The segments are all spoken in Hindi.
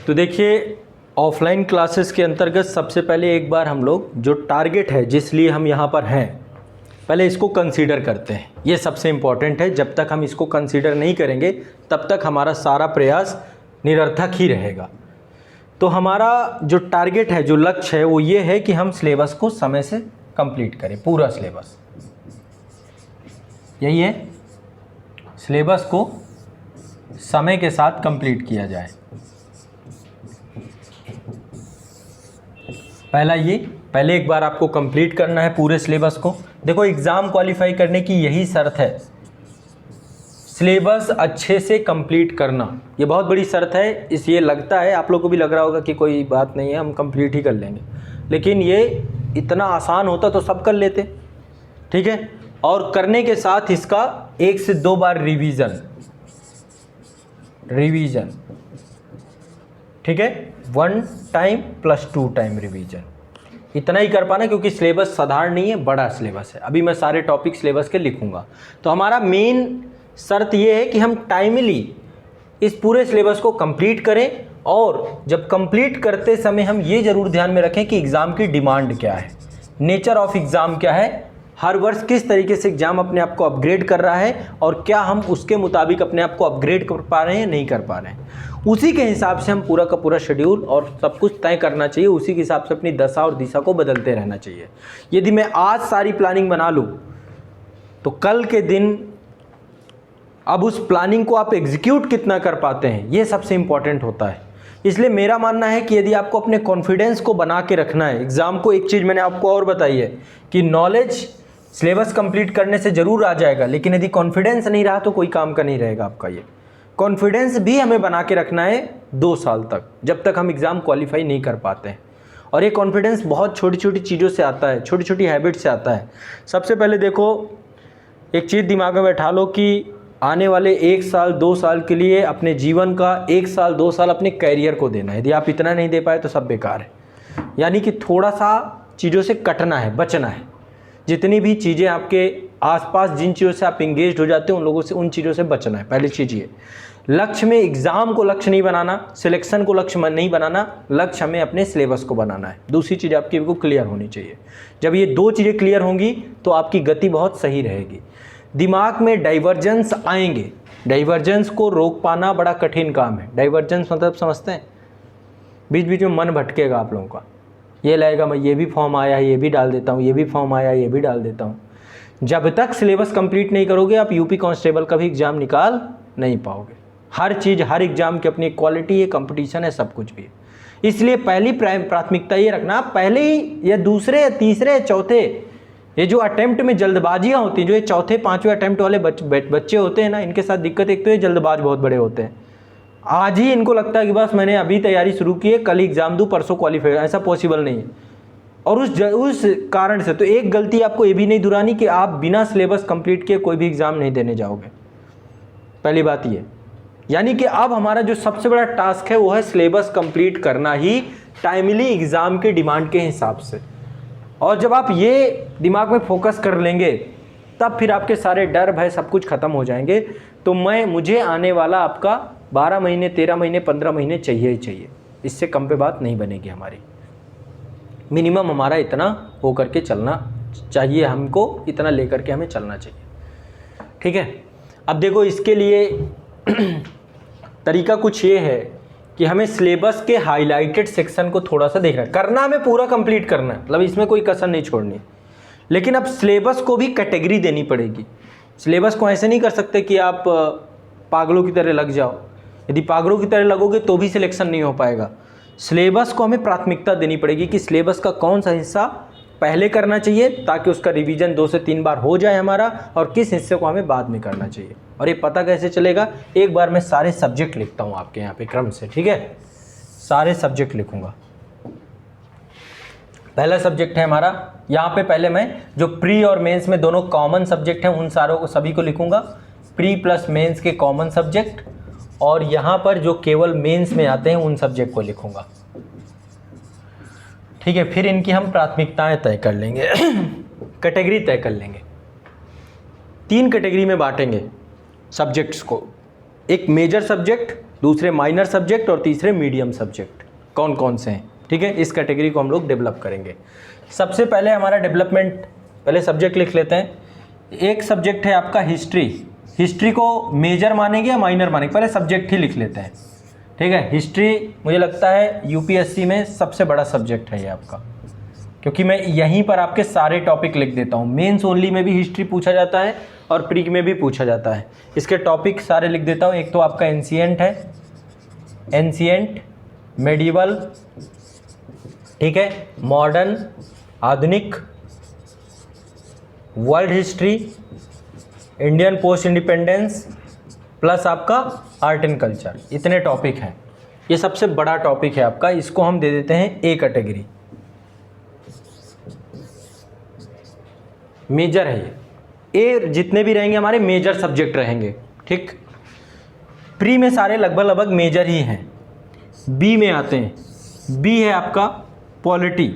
तो देखिए, ऑफलाइन क्लासेस के अंतर्गत सबसे पहले एक बार हम लोग जो टारगेट है जिस लिए हम यहाँ पर हैं, पहले इसको कंसीडर करते हैं। ये सबसे इम्पॉर्टेंट है। जब तक हम इसको कंसीडर नहीं करेंगे तब तक हमारा सारा प्रयास निरर्थक ही रहेगा। तो हमारा जो टारगेट है, जो लक्ष्य है, वो ये है कि हम सिलेबस को समय से कंप्लीट करें। पूरा सिलेबस यही है, सिलेबस को समय के साथ कंप्लीट किया जाए। पहले एक बार आपको कंप्लीट करना है पूरे सिलेबस को। देखो, एग्ज़ाम क्वालिफाई करने की यही शर्त है, सिलेबस अच्छे से कंप्लीट करना। ये बहुत बड़ी शर्त है। इसलिए लगता है आप लोग को भी लग रहा होगा कि कोई बात नहीं है, हम कंप्लीट ही कर लेंगे, लेकिन ये इतना आसान होता तो सब कर लेते, ठीक है। और करने के साथ इसका 1 से 2 बार रिवीजन, ठीक है। 1 टाइम प्लस 2 टाइम रिवीजन, इतना ही कर पाना, क्योंकि सिलेबस साधारण नहीं है, बड़ा सिलेबस है। अभी मैं सारे टॉपिक सिलेबस के लिखूंगा। तो हमारा मेन शर्त ये है कि हम टाइमली इस पूरे सिलेबस को कंप्लीट करें, और जब कंप्लीट करते समय हम ये ज़रूर ध्यान में रखें कि एग्ज़ाम की डिमांड क्या है, नेचर ऑफ एग्ज़ाम क्या है, हर वर्ष किस तरीके से एग्ज़ाम अपने आप को अपग्रेड कर रहा है, और क्या हम उसके मुताबिक अपने आप को अपग्रेड कर पा रहे हैं, नहीं कर पा रहे हैं। उसी के हिसाब से हम पूरा का पूरा शेड्यूल और सब कुछ तय करना चाहिए। उसी के हिसाब से अपनी दशा और दिशा को बदलते रहना चाहिए। यदि मैं आज सारी प्लानिंग बना लूँ तो कल के दिन अब उस प्लानिंग को आप एग्जीक्यूट कितना कर पाते हैं, ये सबसे इम्पॉर्टेंट होता है। इसलिए मेरा मानना है कि यदि आपको अपने कॉन्फिडेंस को बना के रखना है एग्ज़ाम को, एक चीज़ मैंने आपको और बताई है कि नॉलेज सिलेबस कंप्लीट करने से ज़रूर आ जाएगा, लेकिन यदि कॉन्फिडेंस नहीं रहा तो कोई काम का नहीं रहेगा आपका। ये कॉन्फिडेंस भी हमें बना के रखना है 2 साल तक, जब तक हम एग्ज़ाम क्वालिफाई नहीं कर पाते हैं। और ये कॉन्फिडेंस बहुत छोटी छोटी चीज़ों से आता है, छोटी छोटी हैबिट से आता है। सबसे पहले देखो, एक चीज़ दिमाग में बैठा लो कि आने वाले 1 साल 2 साल के लिए अपने जीवन का 1 साल 2 साल अपने कैरियर को देना है। यदि आप इतना नहीं दे पाए तो सब बेकार है। यानी कि थोड़ा सा चीज़ों से कटना है, बचना है। जितनी भी चीज़ें आपके आसपास, जिन चीज़ों से आप इंगेज हो जाते हैं, उन लोगों से, उन चीज़ों से बचना है। पहली चीज़ ये, लक्ष्य में एग्ज़ाम को लक्ष्य नहीं बनाना, सिलेक्शन को लक्ष्य नहीं बनाना, लक्ष्य हमें अपने सिलेबस को बनाना है। दूसरी चीज़ आपकी को क्लियर होनी चाहिए। जब ये 2 चीज़ें क्लियर होंगी तो आपकी गति बहुत सही रहेगी। दिमाग में डाइवर्जेंस आएंगे, डाइवर्जेंस को रोक पाना बड़ा कठिन काम है। डाइवर्जेंस मतलब समझते हैं, बीच बीच में मन भटकेगा आप लोगों का, ये लगेगा मैं ये भी फॉर्म आया है ये भी डाल देता हूँ, ये भी फॉर्म आया है ये भी डाल देता हूँ। जब तक सिलेबस कंप्लीट नहीं करोगे आप यूपी कांस्टेबल का भी एग्ज़ाम निकाल नहीं पाओगे। हर चीज़, हर एग्ज़ाम की अपनी क्वालिटी है, कंपटीशन है, सब कुछ भी है। इसलिए पहली प्राथमिकता ये रखना, पहले ही या दूसरे या तीसरे या चौथे, ये जो अटेम्प्ट में जल्दबाजियाँ होती हैं, जो ये चौथे 5वें अटेम्प्ट वाले बच्चे होते हैं ना, इनके साथ दिक्कत एक तो ये जल्दबाज बहुत बड़े होते हैं। आज ही इनको लगता है कि बस मैंने अभी तैयारी शुरू की है, कल ही एग्ज़ाम दूँ, परसों क्वालिफाई। ऐसा पॉसिबल नहीं है। और उस कारण से तो एक गलती आपको ये भी नहीं दुरानी कि आप बिना सिलेबस कंप्लीट किए कोई भी एग्ज़ाम नहीं देने जाओगे। पहली बात ये, यानी कि अब हमारा जो सबसे बड़ा टास्क है वो है सिलेबस कंप्लीट करना ही, टाइमली एग्ज़ाम के डिमांड के हिसाब से। और जब आप ये दिमाग में फोकस कर लेंगे तब फिर आपके सारे डर भय सब कुछ ख़त्म हो जाएंगे। तो मुझे आने वाला आपका 12 महीने 13 महीने 15 महीने चाहिए ही चाहिए, इससे कम पे बात नहीं बनेगी हमारी। मिनिमम हमारा इतना हो करके चलना चाहिए, हमको इतना लेकर के हमें चलना चाहिए, ठीक है। अब देखो, इसके लिए तरीका कुछ ये है कि हमें सिलेबस के हाईलाइटेड सेक्शन को थोड़ा सा देखना है। करना हमें पूरा कंप्लीट करना है, मतलब इसमें कोई कसर नहीं छोड़नी, लेकिन अब सिलेबस को भी कैटेगरी देनी पड़ेगी। सिलेबस को ऐसे नहीं कर सकते कि आप पागलों की तरह लग जाओ। यदि पागलों की तरह लगोगे तो भी सिलेक्शन नहीं हो पाएगा। सिलेबस को हमें प्राथमिकता देनी पड़ेगी कि सिलेबस का कौन सा हिस्सा पहले करना चाहिए ताकि उसका रिवीजन 2 से 3 बार हो जाए हमारा, और किस हिस्से को हमें बाद में करना चाहिए। और ये पता कैसे चलेगा, एक बार मैं सारे सब्जेक्ट लिखता हूँ आपके यहाँ पे क्रम से, ठीक है। सारे सब्जेक्ट लिखूँगा। पहला सब्जेक्ट है हमारा, यहाँ पे पहले मैं जो प्री और मेंस में दोनों कॉमन सब्जेक्ट हैं उन सारों को, सभी को लिखूँगा, प्री प्लस मेंस के कॉमन सब्जेक्ट, और यहाँ पर जो केवल मेंस में आते हैं उन सब्जेक्ट को लिखूँगा, ठीक है। फिर इनकी हम प्राथमिकताएं तय कर लेंगे, कैटेगरी तय कर लेंगे। 3 कैटेगरी में बांटेंगे सब्जेक्ट्स को, एक मेजर सब्जेक्ट, दूसरे माइनर सब्जेक्ट और तीसरे मीडियम सब्जेक्ट कौन कौन से हैं, ठीक है। इस कैटेगरी को हम लोग डेवलप करेंगे। सबसे पहले हमारा डेवलपमेंट, पहले सब्जेक्ट लिख लेते हैं। एक सब्जेक्ट है आपका हिस्ट्री। हिस्ट्री को मेजर मानेंगे या माइनर मानेंगे, पहले सब्जेक्ट ही लिख लेते हैं, ठीक है। हिस्ट्री मुझे लगता है यूपीएससी में सबसे बड़ा सब्जेक्ट है ये आपका, क्योंकि मैं यहीं पर आपके सारे टॉपिक लिख देता हूँ। मेंस ओनली में भी हिस्ट्री पूछा जाता है और प्री में भी पूछा जाता है। इसके टॉपिक सारे लिख देता हूँ। एक तो आपका एंशिएंट है, एंशिएंट, मेडिवल, ठीक है, मॉडर्न, आधुनिक, world history, Indian post independence, plus आपका आर्ट एंड कल्चर। इतने टॉपिक हैं, ये सबसे बड़ा टॉपिक है आपका। इसको हम दे देते हैं ए कैटेगरी, मेजर है ये। ए जितने भी रहेंगे हमारे मेजर सब्जेक्ट रहेंगे, ठीक। प्री में सारे लगभग मेजर ही हैं। बी में आते हैं। बी है आपका पॉलिटी,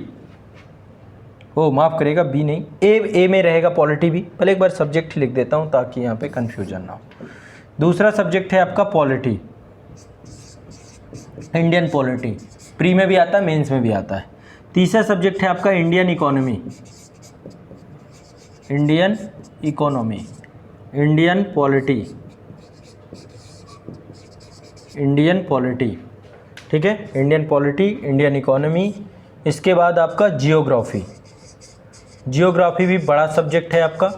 माफ़ करेगा बी नहीं, ए में रहेगा पॉलिटी भी। पहले एक बार सब्जेक्ट लिख देता हूँ ताकि यहाँ पे कन्फ्यूजन ना हो। दूसरा सब्जेक्ट है आपका पॉलिटी, इंडियन पॉलिटी, प्री में भी आता है, मेंस में भी आता है। तीसरा सब्जेक्ट है आपका Indian economy, Indian economy, Indian polity, Indian polity, ठीक है, इंडियन पॉलिटी, इंडियन इकोनॉमी। इसके बाद आपका जियोग्राफी। जियोग्राफी भी बड़ा सब्जेक्ट है आपका।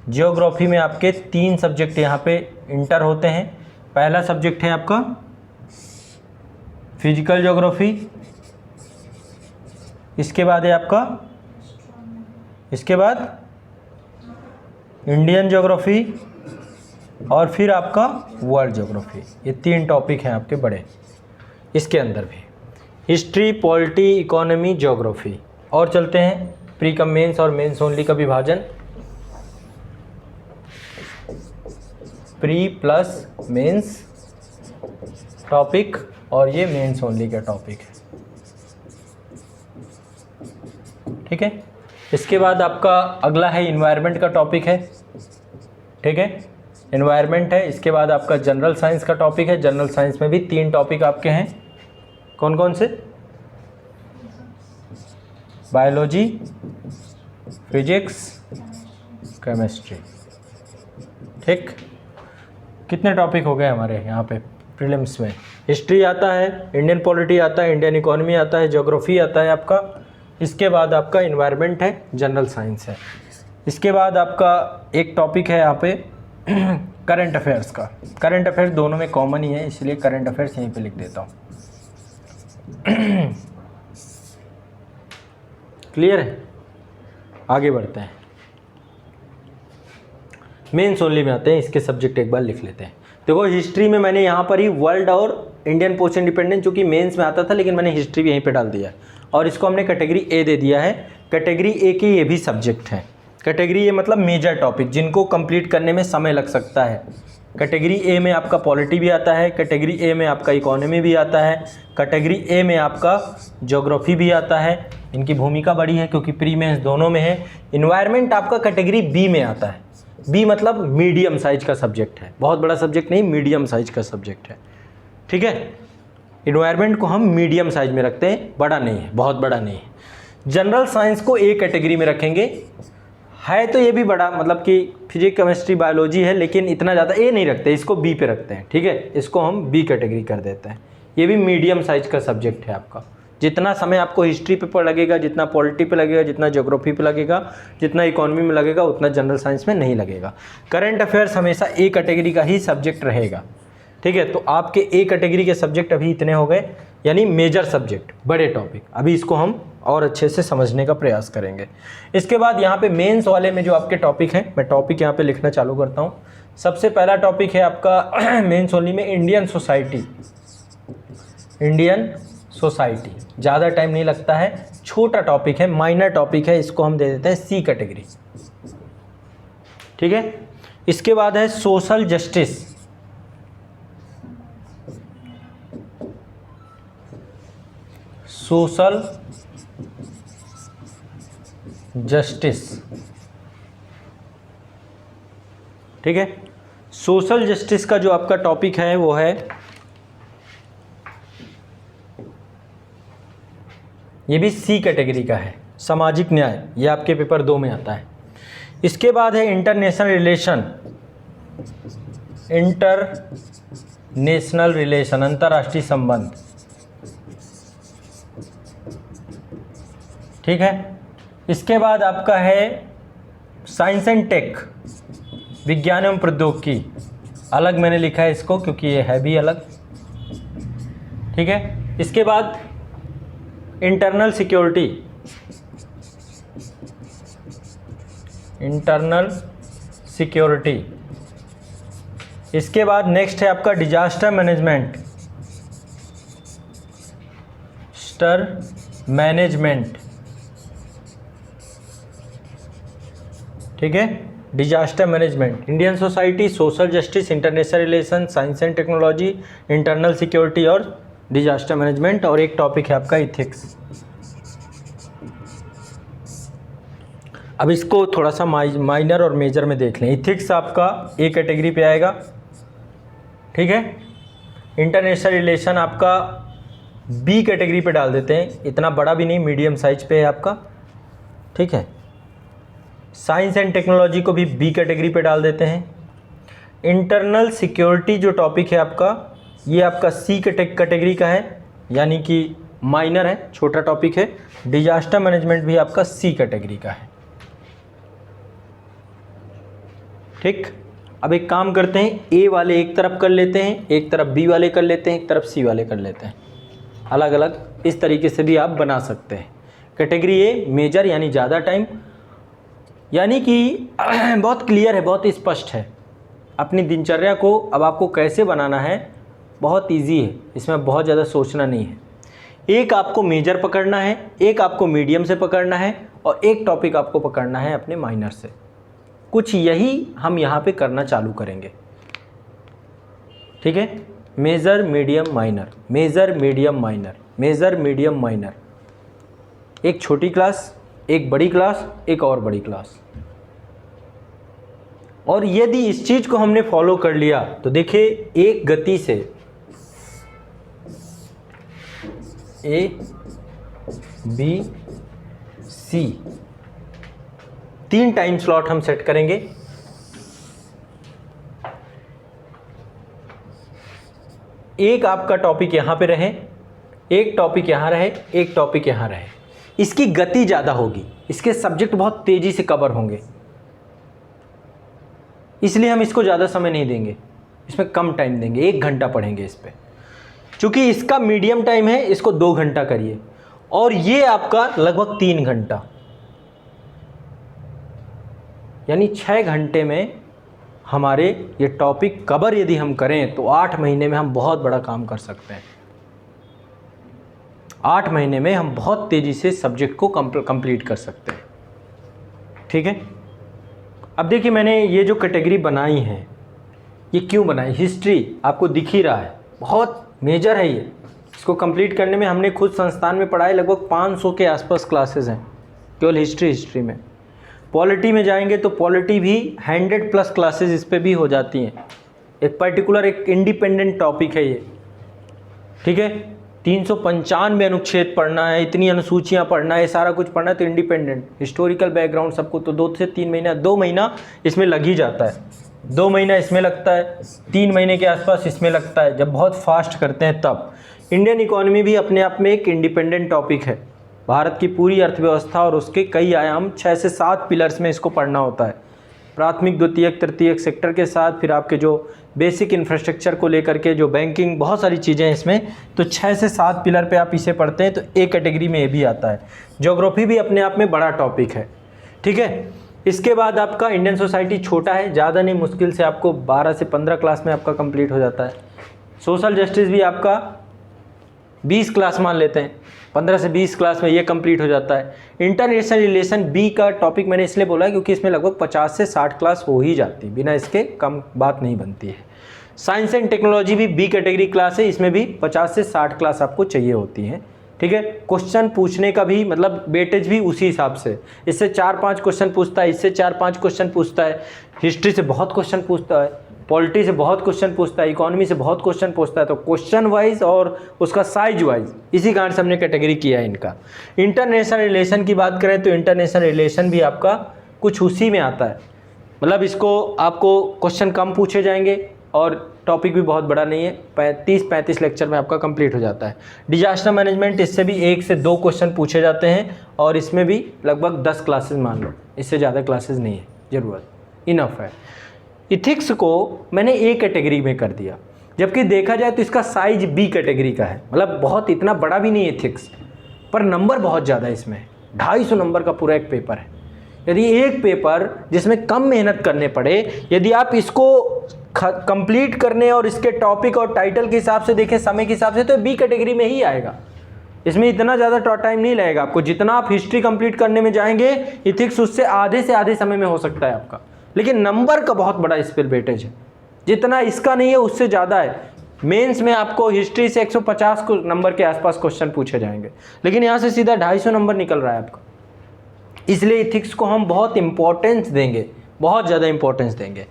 जियोग्राफी में आपके 3 सब्जेक्ट यहाँ पे इंटर होते हैं। पहला सब्जेक्ट है आपका फिजिकल ज्योग्राफी, इसके बाद है आपका, इसके बाद इंडियन ज्योग्राफी और फिर आपका वर्ल्ड ज्योग्राफी। ये 3 टॉपिक हैं आपके बड़े। इसके अंदर भी हिस्ट्री, पॉलिटी, इकोनॉमी, ज्योग्राफी। और चलते हैं प्री कम मेंस और मेंस ओनली का विभाजन। प्री प्लस मेंस टॉपिक और ये मेंस ओनली का टॉपिक है, ठीक है। इसके बाद आपका अगला है इन्वायरमेंट का टॉपिक है, ठीक है, इन्वायरमेंट है। इसके बाद आपका जनरल साइंस का टॉपिक है। जनरल साइंस में भी 3 टॉपिक आपके हैं। कौन कौन से? बायोलॉजी, फिजिक्स, केमिस्ट्री, ठीक। कितने टॉपिक हो गए हमारे यहाँ पे प्रीलिम्स में? हिस्ट्री आता है, इंडियन पॉलिटी आता है, इंडियन इकोनॉमी आता है, ज्योग्राफी आता है आपका। इसके बाद आपका इन्वायरमेंट है, जनरल साइंस है। इसके बाद आपका एक टॉपिक है यहाँ पे करंट अफेयर्स का। करंट अफेयर्स दोनों में कॉमन ही है, इसलिए करंट अफेयर्स यहीं पे लिख देता हूँ। क्लियर है? आगे बढ़ते हैं। मेंस ओनली में आते हैं। इसके सब्जेक्ट एक बार लिख लेते हैं। देखो हिस्ट्री में मैंने यहाँ पर ही वर्ल्ड और इंडियन पोस्ट इंडिपेंडेंस, जो कि मेंस में आता था, लेकिन मैंने हिस्ट्री भी यहीं पे डाल दिया है और इसको हमने कैटेगरी ए दे दिया है। कैटेगरी ए के ये भी सब्जेक्ट हैं। कैटेगरी ए मतलब मेजर टॉपिक, जिनको कंप्लीट करने में समय लग सकता है। कैटेगरी ए में आपका पॉलिटी भी आता है, कैटेगरी ए में आपका इकोनॉमी भी आता है, कैटेगरी ए में आपका ज्योग्राफी भी आता है। इनकी भूमिका बड़ी है क्योंकि प्री मेंस दोनों में है। इन्वायरमेंट आपका कैटेगरी बी में आता है। बी मतलब मीडियम साइज का सब्जेक्ट है, बहुत बड़ा सब्जेक्ट नहीं, मीडियम साइज का सब्जेक्ट है, ठीक है। इन्वायरमेंट को हम मीडियम साइज में रखते हैं, बड़ा नहीं है, बहुत बड़ा नहीं है। जनरल साइंस को ए कैटेगरी में रखेंगे, है तो ये भी बड़ा, मतलब कि फिजिक्स, केमिस्ट्री, बायोलॉजी है, लेकिन इतना ज़्यादा ए नहीं रखते, इसको बी पे रखते हैं, ठीक है। इसको हम बी कैटेगरी कर देते हैं। ये भी मीडियम साइज का सब्जेक्ट है आपका। जितना समय आपको हिस्ट्री पे लगेगा, जितना पॉलिटी पे लगेगा, जितना ज्योग्राफी पे लगेगा, जितना इकोनॉमी में लगेगा, उतना जनरल साइंस में नहीं लगेगा। करंट अफेयर्स हमेशा ए कैटेगरी का ही सब्जेक्ट रहेगा, ठीक है। तो आपके ए कैटेगरी के सब्जेक्ट अभी इतने हो गए, यानी मेजर सब्जेक्ट, बड़े टॉपिक। अभी इसको हम और अच्छे से समझने का प्रयास करेंगे। इसके बाद यहाँ पे मेंस वाले में जो आपके टॉपिक हैं, मैं टॉपिक यहाँ पे लिखना चालू करता हूँ। सबसे पहला टॉपिक है आपका मेंस ओनली में इंडियन सोसाइटी। इंडियन सोसाइटी ज़्यादा टाइम नहीं लगता है, छोटा टॉपिक है, माइनर टॉपिक है। इसको हम दे देते हैं सी कैटेगरी, ठीक है। इसके बाद है सोशल जस्टिस। सोशल जस्टिस, ठीक है। सोशल जस्टिस का जो आपका टॉपिक है वो है ये भी सी कैटेगरी का है। सामाजिक न्याय, ये आपके पेपर 2 में आता है। इसके बाद है इंटरनेशनल रिलेशन, इंटरनेशनल रिलेशन, अंतर्राष्ट्रीय संबंध, ठीक है। इसके बाद आपका है साइंस एंड टेक, विज्ञान एवं प्रौद्योगिकी, अलग मैंने लिखा है इसको क्योंकि ये है भी अलग, ठीक है। इसके बाद इंटरनल सिक्योरिटी, इंटरनल सिक्योरिटी। इसके बाद नेक्स्ट है आपका डिजास्टर मैनेजमेंट, डिजास्टर मैनेजमेंट, ठीक है, disaster management, Indian society, social justice, international relation, science and technology, internal security और डिजास्टर मैनेजमेंट। और एक टॉपिक है आपका इथिक्स। अब इसको थोड़ा सा माइनर और मेजर में देख लें। इथिक्स आपका ए कैटेगरी पे आएगा, ठीक है। इंटरनेशनल रिलेशन आपका बी कैटेगरी पे डाल देते हैं, इतना बड़ा भी नहीं, मीडियम साइज पे है आपका, ठीक है। साइंस एंड टेक्नोलॉजी को भी बी कैटेगरी पे डाल देते हैं। इंटरनल सिक्योरिटी जो टॉपिक है आपका, ये आपका सी कैटेगरी का है, यानी कि माइनर है, छोटा टॉपिक है। डिजास्टर मैनेजमेंट भी आपका सी कैटेगरी का है, ठीक। अब एक काम करते हैं, ए वाले एक तरफ कर लेते हैं, एक तरफ बी वाले कर लेते हैं, एक तरफ सी वाले कर लेते हैं, अलग अलग इस तरीके से भी आप बना सकते हैं। कैटेगरी ए मेजर यानी ज़्यादा टाइम, यानी कि बहुत क्लियर है, बहुत स्पष्ट है। अपनी दिनचर्या को अब आपको कैसे बनाना है, बहुत इजी है, इसमें बहुत ज़्यादा सोचना नहीं है। एक आपको मेजर पकड़ना है, एक आपको मीडियम से पकड़ना है और एक टॉपिक आपको पकड़ना है अपने माइनर से। कुछ यही हम यहाँ पे करना चालू करेंगे, ठीक है। Major medium minor, major medium minor, major medium minor, एक छोटी क्लास, एक बड़ी क्लास, एक और बड़ी क्लास। और यदि इस चीज़ को हमने फॉलो कर लिया तो देखिए एक गति से A B C 3 time slot हम सेट करेंगे। एक आपका टॉपिक यहाँ पे रहे, एक टॉपिक यहाँ रहे, एक टॉपिक यहाँ रहे। इसकी गति ज़्यादा होगी, इसके सब्जेक्ट बहुत तेज़ी से कवर होंगे, इसलिए हम इसको ज़्यादा समय नहीं देंगे, इसमें कम टाइम देंगे, 1 घंटा पढ़ेंगे इस पर। चूँकि इसका मीडियम टाइम है, इसको 2 घंटा करिए और ये आपका लगभग 3 घंटा, यानी 6 घंटे में हमारे ये टॉपिक कवर यदि हम करें तो 8 महीने में हम बहुत बड़ा काम कर सकते हैं। 8 महीने में हम बहुत तेज़ी से सब्जेक्ट को कंप्लीट कर सकते हैं, ठीक है। अब देखिए मैंने ये जो कैटेगरी बनाई है, ये क्यों बनाई, हिस्ट्री आपको दिख ही रहा है, बहुत मेजर है ये। इसको कंप्लीट करने में हमने खुद संस्थान में पढ़ाए, लगभग 500 के आसपास क्लासेस हैं केवल हिस्ट्री में। पॉलिटी में जाएंगे तो पॉलिटी भी 100+ क्लासेस इस पर भी हो जाती हैं। एक पर्टिकुलर एक इंडिपेंडेंट टॉपिक है ये, ठीक है। 395 अनुच्छेद पढ़ना है, इतनी अनुसूचियाँ पढ़ना है, सारा कुछ पढ़ना है, तो इंडिपेंडेंट हिस्टोरिकल बैकग्राउंड सबको तो 2 से 3 महीना, 2 महीना इसमें लग ही जाता है, 2 महीना इसमें लगता है, 3 महीने के आसपास इसमें लगता है, जब बहुत फास्ट करते हैं तब। इंडियन इकोनॉमी भी अपने आप में एक इंडिपेंडेंट टॉपिक है। भारत की पूरी अर्थव्यवस्था और उसके कई आयाम 6 से 7 पिलर्स में इसको पढ़ना होता है, प्राथमिक, द्वितीयक, तृतीयक सेक्टर के साथ, फिर आपके जो बेसिक इंफ्रास्ट्रक्चर को लेकर के जो बैंकिंग, बहुत सारी चीज़ें हैं इसमें, तो 6 से 7 पिलर पे आप इसे पढ़ते हैं, तो ए कैटेगरी में ये भी आता है। ज्योग्राफी भी अपने आप में बड़ा टॉपिक है, ठीक है। इसके बाद आपका इंडियन सोसाइटी छोटा है, ज़्यादा नहीं, मुश्किल से आपको 12 से 15 क्लास में आपका कंप्लीट हो जाता है। सोशल जस्टिस भी आपका 20 क्लास मान लेते हैं, 15 से 20 क्लास में ये कंप्लीट हो जाता है। इंटरनेशनल रिलेशन बी का टॉपिक मैंने इसलिए बोला क्योंकि इसमें लगभग 50 से 60 क्लास हो ही जाती, बिना इसके कम बात नहीं बनती है। साइंस एंड टेक्नोलॉजी भी बी कैटेगरी क्लास है, इसमें भी 50 से 60 क्लास आपको चाहिए होती हैं, ठीक है। क्वेश्चन पूछने का भी मतलब वेटेज भी उसी हिसाब से, इससे 4-5 क्वेश्चन पूछता है, इससे 4-5 क्वेश्चन पूछता है, हिस्ट्री से बहुत क्वेश्चन पूछता है, पॉलिटी से बहुत क्वेश्चन पूछता है, इकोनॉमी से बहुत क्वेश्चन पूछता है, तो क्वेश्चन वाइज और उसका साइज वाइज इसी कारण से हमने कैटेगरी किया है इनका। इंटरनेशनल रिलेशन की बात करें तो इंटरनेशनल रिलेशन भी आपका कुछ उसी में आता है, मतलब इसको आपको क्वेश्चन कम पूछे जाएंगे और टॉपिक भी बहुत बड़ा नहीं है, 30-35 लेक्चर में आपका कंप्लीट हो जाता है। डिजास्टर मैनेजमेंट, इससे भी 1 से 2 क्वेश्चन पूछे जाते हैं और इसमें भी लगभग 10 क्लासेस मान लो, इससे ज़्यादा क्लासेस नहीं है, ज़रूरत इनफ है। इथिक्स को मैंने ए कैटेगरी में कर दिया, जबकि देखा जाए तो इसका साइज बी कैटेगरी का है, मतलब बहुत इतना बड़ा भी नहीं है इथिक्स, पर नंबर बहुत ज़्यादा है इसमें, 250 नंबर का पूरा एक पेपर है। यदि एक पेपर जिसमें कम मेहनत करने पड़े, यदि आप इसको कंप्लीट करने और इसके टॉपिक और टाइटल के हिसाब से देखें, समय के हिसाब से, तो बी कैटेगरी में ही आएगा। इसमें इतना ज़्यादा टाइम नहीं लगेगा आपको, जितना आप हिस्ट्री कंप्लीट करने में जाएंगे इथिक्स उससे आधे से आधे समय में हो सकता है आपका, लेकिन नंबर का बहुत बड़ा इस पर वेटेज है, जितना इसका नहीं है उससे ज़्यादा है। मेंस में आपको हिस्ट्री से 150 नंबर के आसपास क्वेश्चन पूछे जाएंगे, लेकिन यहाँ से सीधा 250 नंबर निकल रहा है आपका। इसलिए इथिक्स को हम बहुत इंपॉर्टेंस देंगे, बहुत ज़्यादा इंपॉर्टेंस देंगे।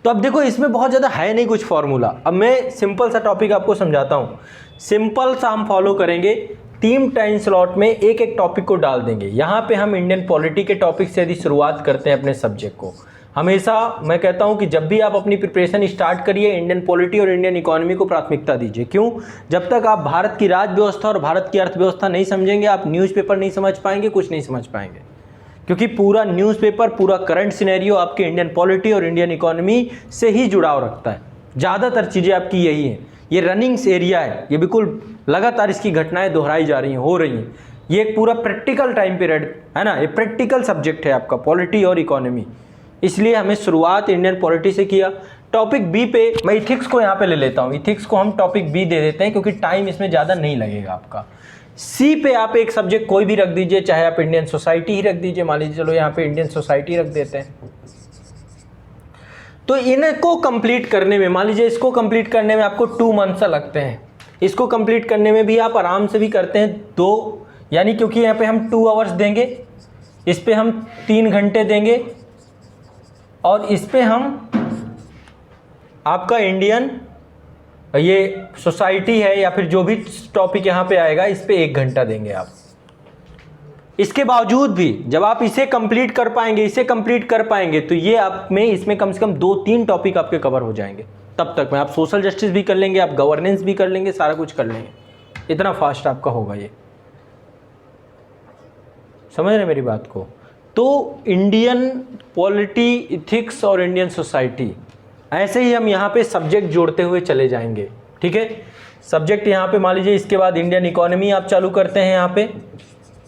तो अब देखो इसमें बहुत ज़्यादा है नहीं कुछ फॉर्मूला, अब मैं सिंपल सा टॉपिक आपको समझाता हूँ। सिंपल सा हम फॉलो करेंगे, 3 टाइम स्लॉट में एक एक टॉपिक को डाल देंगे। यहाँ पे हम इंडियन पॉलिटी के टॉपिक से यदि शुरुआत करते हैं अपने सब्जेक्ट को, हमेशा मैं कहता हूँ कि जब भी आप अपनी प्रिपरेशन स्टार्ट करिए, इंडियन पॉलिटी और इंडियन इकोनॉमी को प्राथमिकता दीजिए। क्यों? जब तक आप भारत की राज्य व्यवस्था और भारत की अर्थव्यवस्था नहीं समझेंगे, आप न्यूज़पेपर नहीं समझ पाएंगे, कुछ नहीं समझ पाएंगे, क्योंकि पूरा न्यूज़पेपर, पूरा करंट सिनेरियो आपके इंडियन पॉलिटी और इंडियन इकोनॉमी से ही जुड़ाव रखता है। ज़्यादातर चीज़ें आपकी यही हैं, ये रनिंग्स एरिया है, ये बिल्कुल लगातार इसकी घटनाएं दोहराई जा रही हैं, हो रही हैं। ये एक पूरा प्रैक्टिकल टाइम पीरियड है ना, ये प्रैक्टिकल सब्जेक्ट है आपका पॉलिटी और इकोनॉमी, इसलिए हमें शुरुआत इंडियन पॉलिटी से किया। टॉपिक बी पे मैं इथिक्स को यहाँ पे ले लेता हूँ, इथिक्स को हम टॉपिक बी दे देते हैं क्योंकि टाइम इसमें ज़्यादा नहीं लगेगा आपका। सी पे आप एक सब्जेक्ट कोई भी रख दीजिए, चाहे आप इंडियन सोसाइटी ही रख दीजिए, मान लीजिए चलो यहाँ पे इंडियन सोसाइटी रख देते हैं। तो इनको कंप्लीट करने में, मान लीजिए इसको कंप्लीट करने में आपको 2 मंथ्स लगते हैं, इसको कंप्लीट करने में भी आप आराम से भी करते हैं 2, यानी क्योंकि यहाँ पे हम 2 आवर्स देंगे, इस पे हम 3 घंटे देंगे और इस पे हम आपका इंडियन ये सोसाइटी है या फिर जो भी टॉपिक यहाँ पे आएगा इस पे 1 घंटा देंगे आप। इसके बावजूद भी जब आप इसे कंप्लीट कर पाएंगे, इसे कंप्लीट कर पाएंगे, तो ये आप में इसमें कम से कम 2-3 टॉपिक आपके कवर हो जाएंगे। तब तक में आप सोशल जस्टिस भी कर लेंगे, आप गवर्नेंस भी कर लेंगे, सारा कुछ कर लेंगे, इतना फास्ट आपका होगा ये। समझ रहे मेरी बात को? तो इंडियन पॉलिटी, इथिक्स और इंडियन सोसाइटी, ऐसे ही हम यहाँ पे सब्जेक्ट जोड़ते हुए चले जाएंगे। ठीक है, सब्जेक्ट यहाँ पे मान लीजिए, इसके बाद इंडियन इकोनॉमी आप चालू करते हैं। यहाँ पे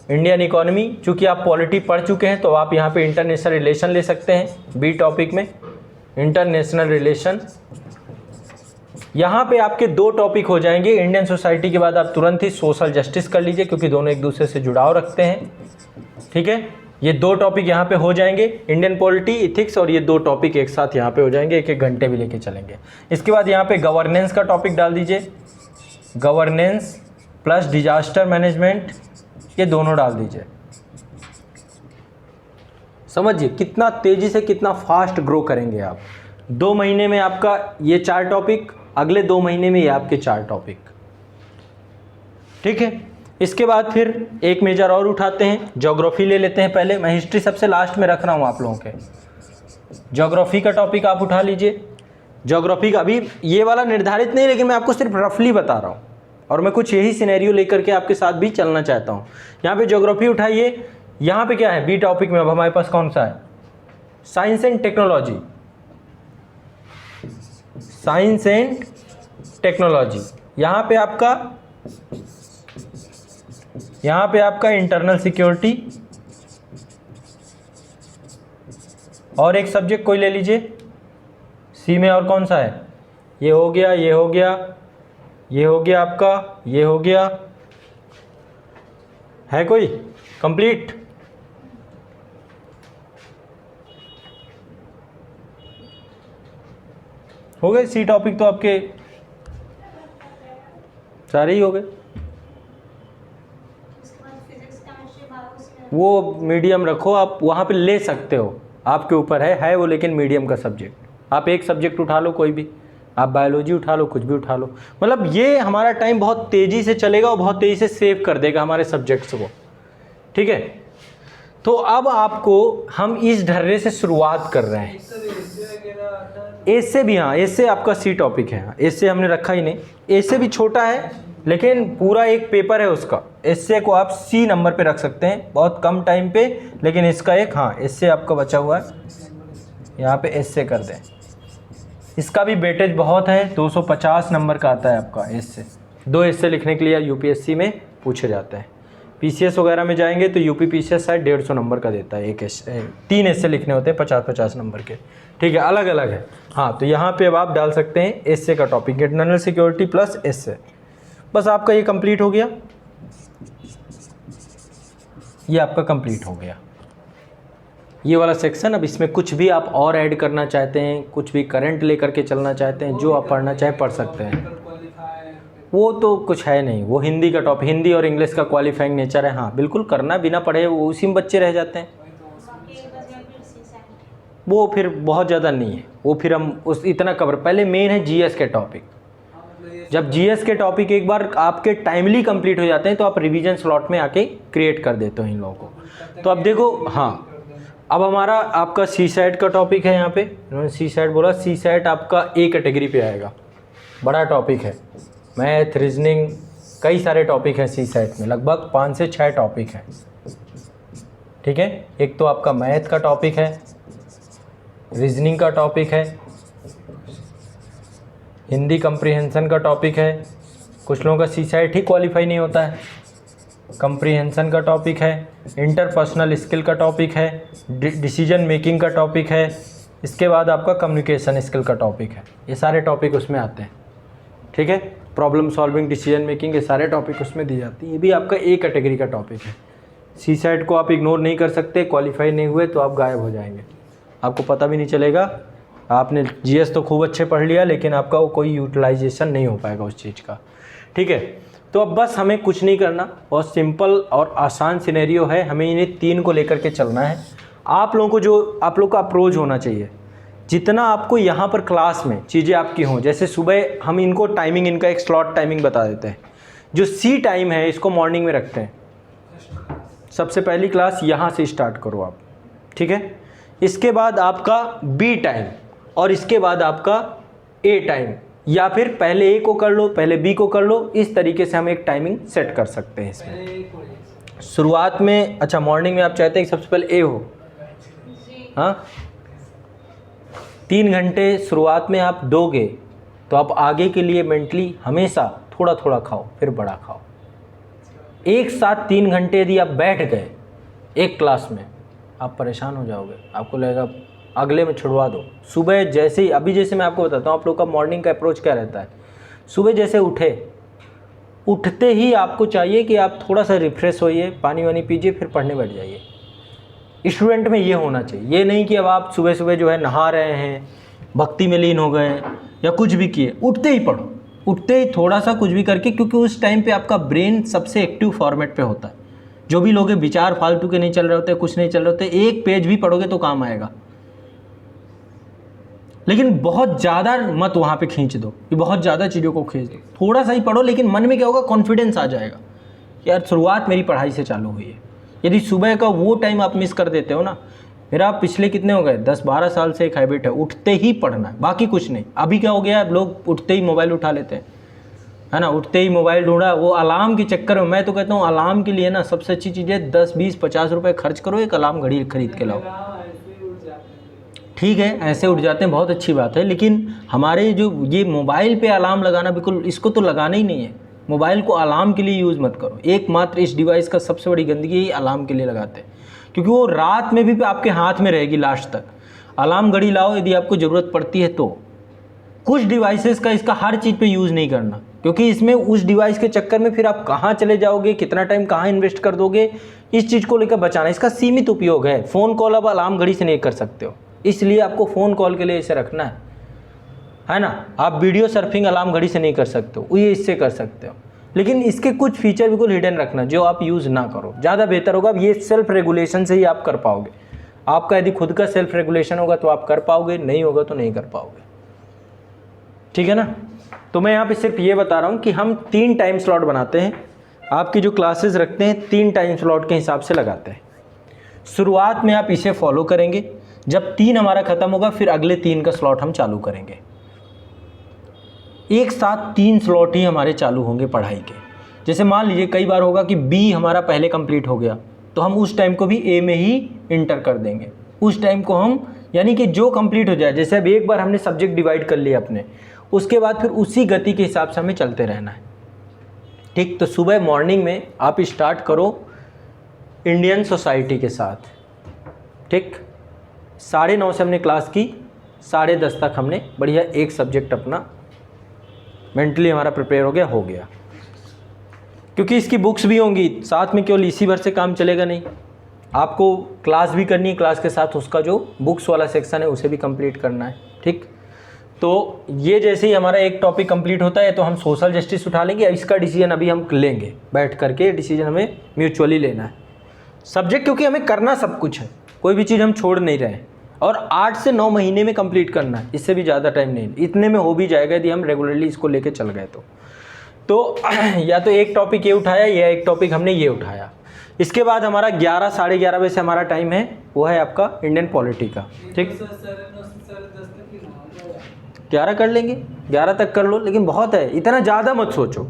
इंडियन इकोनॉमी, चूँकि आप पॉलिटी पढ़ चुके हैं तो आप यहाँ पे इंटरनेशनल रिलेशन ले सकते हैं बी टॉपिक में, इंटरनेशनल रिलेशन। यहाँ पे आपके 2 टॉपिक हो जाएंगे। इंडियन सोसाइटी के बाद आप तुरंत ही सोशल जस्टिस कर लीजिए, क्योंकि दोनों एक दूसरे से जुड़ाव रखते हैं। ठीक है, ये 2 टॉपिक यहाँ पे हो जाएंगे, इंडियन पॉलिटी, इथिक्स, और ये 2 टॉपिक एक साथ यहाँ पे हो जाएंगे, 1-1 घंटे भी लेके चलेंगे। इसके बाद यहाँ पे गवर्नेंस का टॉपिक डाल दीजिए, गवर्नेंस प्लस डिजास्टर मैनेजमेंट, ये दोनों डाल दीजिए। समझिए कितना तेजी से, कितना फास्ट ग्रो करेंगे आप। 2 महीने में आपका ये 4 टॉपिक, अगले 2 महीने में ये आपके 4 टॉपिक। ठीक है, इसके बाद फिर एक मेजर और उठाते हैं, ज्योग्राफी ले लेते हैं पहले। मैं हिस्ट्री सबसे लास्ट में रख रहा हूँ आप लोगों के। ज्योग्राफी का टॉपिक आप उठा लीजिए। ज्योग्राफी का अभी ये वाला निर्धारित नहीं, लेकिन मैं आपको सिर्फ रफली बता रहा हूँ, और मैं कुछ यही सिनेरियो लेकर के आपके साथ भी चलना चाहता हूँ। यहाँ पे ज्योग्राफी उठाइए। यहाँ पे क्या है बी टॉपिक में? अब हमारे पास कौन सा है? Science and technology, science and technology. यहाँ पे आपका इंटरनल सिक्योरिटी, और एक सब्जेक्ट कोई ले लीजिए सी में। और कौन सा है? ये हो गया, ये हो गया, ये हो गया आपका, ये हो गया। है कोई कंप्लीट? हो गए सी टॉपिक तो आपके सारे ही हो गए। वो मीडियम रखो आप, वहाँ पे ले सकते हो, आपके ऊपर है वो, लेकिन मीडियम का सब्जेक्ट। आप एक सब्जेक्ट उठा लो कोई भी, आप बायोलॉजी उठा लो, कुछ भी उठा लो, मतलब ये हमारा टाइम बहुत तेज़ी से चलेगा और बहुत तेज़ी से सेव कर देगा हमारे सब्जेक्ट्स को, ठीक है। तो अब आपको हम इस ढर्रे से शुरुआत कर रहे हैं। इससे भी, हाँ इससे आपका सी टॉपिक है, इससे हमने रखा ही नहीं, इससे भी छोटा है लेकिन पूरा एक पेपर है उसका। इससे को आप सी नंबर पे रख सकते हैं बहुत कम टाइम पे, लेकिन इसका एक, हाँ इससे आपका बचा हुआ है, यहाँ पे इससे कर दें। इसका भी वेटेज बहुत है, 250 नंबर का आता है आपका इससे। 2 इससे लिखने के लिए यूपीएससी में पूछे जाते हैं। पीसीएस वगैरह में जाएंगे तो यूपी पीसीएस शायद 150 नंबर का देता है, 3 इससे लिखने होते हैं 50-50 नंबर के, ठीक है, अलग अलग है। हाँ तो यहाँ पे अब आप डाल सकते हैं इससे का टॉपिक, इंटरनल सिक्योरिटी प्लस इससे। बस आपका ये कंप्लीट हो गया, ये आपका कंप्लीट हो गया ये वाला सेक्शन। अब इसमें कुछ भी आप और ऐड करना चाहते हैं, कुछ भी करंट लेकर के चलना चाहते हैं, जो आप पढ़ना चाहें पढ़ सकते हैं। वो तो कुछ है नहीं, वो हिंदी का टॉपिक, हिंदी और इंग्लिश का क्वालिफाइंग नेचर है। हाँ बिल्कुल करना, बिना पढ़े वो उसी में बच्चे रह जाते हैं। वो फिर बहुत ज़्यादा नहीं है, वो फिर हम उस इतना कवर, पहले मेन है जीएस के टॉपिक। जब जीएस के टॉपिक एक बार आपके टाइमली कंप्लीट हो जाते हैं तो आप रिवीजन स्लॉट में आके क्रिएट कर देते हो इन लोगों को। तो अब देखो, हाँ अब हमारा आपका सी सेट का टॉपिक है, यहाँ पे इन्होंने सी सेट बोला, सी सेट आपका ए कैटेगरी पे आएगा, बड़ा टॉपिक है। मैथ, रीजनिंग, कई सारे टॉपिक हैं सी सेट में, लगभग 5 से 6 टॉपिक हैं, ठीक है। एक तो आपका मैथ का टॉपिक है, रीजनिंग का टॉपिक है, हिंदी कंप्रीहेंशन का टॉपिक है, कुछ लोगों का सी सेट ही क्वालिफाई नहीं होता है, कंप्रीहेंशन का टॉपिक है, इंटरपर्सनल स्किल का टॉपिक है, डिसीजन मेकिंग का टॉपिक है, इसके बाद आपका कम्युनिकेशन स्किल का टॉपिक है। ये सारे टॉपिक उसमें आते हैं, ठीक है। प्रॉब्लम सॉल्विंग, डिसीजन मेकिंग, ये सारे टॉपिक उसमें दी जाती है। ये भी आपका ए कैटेगरी का टॉपिक है। सी सेट को आप इग्नोर नहीं कर सकते, क्वालिफाई नहीं हुए तो आप गायब हो जाएंगे, आपको पता भी नहीं चलेगा। आपने जीएस तो खूब अच्छे पढ़ लिया लेकिन आपका वो कोई यूटिलाइजेशन नहीं हो पाएगा उस चीज़ का, ठीक है। तो अब बस हमें कुछ नहीं करना, बहुत सिंपल और आसान सिनेरियो है, हमें इन्हें 3 को लेकर के चलना है। आप लोगों को जो आप लोग का अप्रोच होना चाहिए, जितना आपको यहाँ पर क्लास में चीज़ें आपकी हों, जैसे सुबह हम इनको टाइमिंग, इनका एक स्लॉट टाइमिंग बता देते हैं। जो सी टाइम है इसको मॉर्निंग में रखते हैं, सबसे पहली क्लास यहाँ से स्टार्ट करो आप, ठीक है। इसके बाद आपका बी टाइम और इसके बाद आपका ए टाइम, या फिर पहले ए को कर लो, पहले बी को कर लो, इस तरीके से हम एक टाइमिंग सेट कर सकते हैं इसमें। शुरुआत में, अच्छा मॉर्निंग में आप चाहते हैं कि सबसे पहले ए हो, हाँ 3 घंटे शुरुआत में आप दोगे तो आप आगे के लिए मेंटली हमेशा थोड़ा थोड़ा खाओ फिर बड़ा खाओ। एक साथ 3 घंटे यदि आप बैठ गए एक क्लास में, आप परेशान हो जाओगे, आपको लगेगा अगले में छुड़वा दो। सुबह जैसे ही, अभी जैसे मैं आपको बताता हूँ आप लोग का मॉर्निंग का अप्रोच क्या रहता है। सुबह जैसे उठते ही आपको चाहिए कि आप थोड़ा सा रिफ्रेश होइए, पानी वानी पीजिए, फिर पढ़ने बैठ जाइए। स्टूडेंट में ये होना चाहिए, ये नहीं कि अब आप सुबह सुबह जो है नहा रहे हैं, भक्ति में लीन हो गए या कुछ भी किए, उठते ही पढ़ो, उठते ही थोड़ा सा कुछ भी करके, क्योंकि उस टाइम पे आपका ब्रेन सबसे एक्टिव फॉर्मेट पे होता है। जो भी लोग विचार फालतू के नहीं चल रहे होते, कुछ नहीं चल रहे होते, एक पेज भी पढ़ोगे तो काम आएगा। लेकिन बहुत ज़्यादा मत वहाँ पे खींच दो कि बहुत ज़्यादा चीज़ों को खींच दो, थोड़ा सा ही पढ़ो, लेकिन मन में क्या होगा, कॉन्फिडेंस आ जाएगा यार शुरुआत मेरी पढ़ाई से चालू हुई है। यदि सुबह का वो टाइम आप मिस कर देते हो ना, मेरा पिछले कितने हो गए 10-12 साल से एक हैबिट है, उठते ही पढ़ना है, बाकी कुछ नहीं। अभी क्या हो गया, लोग उठते ही मोबाइल उठा लेते हैं, है ना, उठते ही मोबाइल ढूंढा, वो अलार्म के चक्कर में। मैं तो कहता हूँ अलार्म के लिए ना सबसे अच्छी चीज़ है 10-20-50 रुपये खर्च करो, एक अलार्म घड़ी खरीद के लाओ। ठीक है, ऐसे उठ जाते हैं, बहुत अच्छी बात है, लेकिन हमारे जो ये मोबाइल पे अलार्म लगाना, बिल्कुल इसको तो लगाना ही नहीं है। मोबाइल को अलार्म के लिए यूज़ मत करो। एकमात्र इस डिवाइस का सबसे बड़ी गंदगी ही अलार्म के लिए लगाते हैं, क्योंकि वो रात में भी आपके हाथ में रहेगी लास्ट तक। अलार्म घड़ी लाओ यदि आपको ज़रूरत पड़ती है तो। कुछ डिवाइसेस का इसका हर चीज़ पे यूज़ नहीं करना, क्योंकि इसमें उस डिवाइस के चक्कर में फिर आप कहाँ चले जाओगे, कितना टाइम कहाँ इन्वेस्ट कर दोगे, इस चीज़ को लेकर बचाना। इसका सीमित उपयोग है। फ़ोन कॉल अब अलार्म घड़ी से नहीं कर सकते हो, इसलिए आपको फ़ोन कॉल के लिए इसे रखना है ना। आप वीडियो सर्फिंग अलार्म घड़ी से नहीं कर सकते हो, ये इससे कर सकते हो, लेकिन इसके कुछ फीचर बिल्कुल हिडन रखना जो आप यूज़ ना करो, ज़्यादा बेहतर होगा। ये सेल्फ रेगुलेशन से ही आप कर पाओगे। आपका यदि खुद का सेल्फ रेगुलेशन होगा तो आप कर पाओगे, नहीं होगा तो नहीं कर पाओगे। ठीक है ना। तो मैं यहाँ पे सिर्फ ये बता रहा हूँ कि हम 3 टाइम स्लॉट बनाते हैं, आपकी जो क्लासेस रखते हैं 3 टाइम स्लॉट के हिसाब से लगाते हैं। शुरुआत में आप इसे फॉलो करेंगे, जब 3 हमारा ख़त्म होगा फिर अगले 3 का स्लॉट हम चालू करेंगे। एक साथ 3 स्लॉट ही हमारे चालू होंगे पढ़ाई के। जैसे मान लीजिए कई बार होगा कि बी हमारा पहले कंप्लीट हो गया, तो हम उस टाइम को भी ए में ही इंटर कर देंगे। उस टाइम को हम यानी कि जो कंप्लीट हो जाए, जैसे अब एक बार हमने सब्जेक्ट डिवाइड कर लिया अपने, उसके बाद फिर उसी गति के हिसाब से हमें चलते रहना है। ठीक, तो सुबह मॉर्निंग में आप स्टार्ट करो इंडियन सोसाइटी के साथ। ठीक, 9:30 से हमने क्लास की, 10:30 तक हमने बढ़िया एक सब्जेक्ट अपना मेंटली हमारा प्रिपेयर हो गया। क्योंकि इसकी बुक्स भी होंगी साथ में, केवल इसी भर से काम चलेगा नहीं, आपको क्लास भी करनी है, क्लास के साथ उसका जो बुक्स वाला सेक्शन है उसे भी कंप्लीट करना है। ठीक, तो ये जैसे ही हमारा एक टॉपिक कंप्लीट होता है तो हम सोशल जस्टिस उठा लेंगे। इसका डिसीजन अभी हम लेंगे, बैठ करके डिसीजन हमें म्यूचुअली लेना है। सब्जेक्ट क्योंकि हमें करना सब कुछ है, कोई भी चीज़ हम छोड़ नहीं रहे हैं, और 8 से 9 महीने में कंप्लीट करना है, इससे भी ज़्यादा टाइम नहीं, इतने में हो भी जाएगा यदि हम रेगुलरली इसको लेके चल गए तो या तो एक टॉपिक ये उठाया या एक टॉपिक हमने ये उठाया। इसके बाद हमारा 11 साढ़े 11 बजे से हमारा टाइम है, वो है आपका इंडियन पॉलिटी का। ठीक, 11 कर लेंगे, 11 तक कर लो, लेकिन बहुत है, इतना ज़्यादा मत सोचो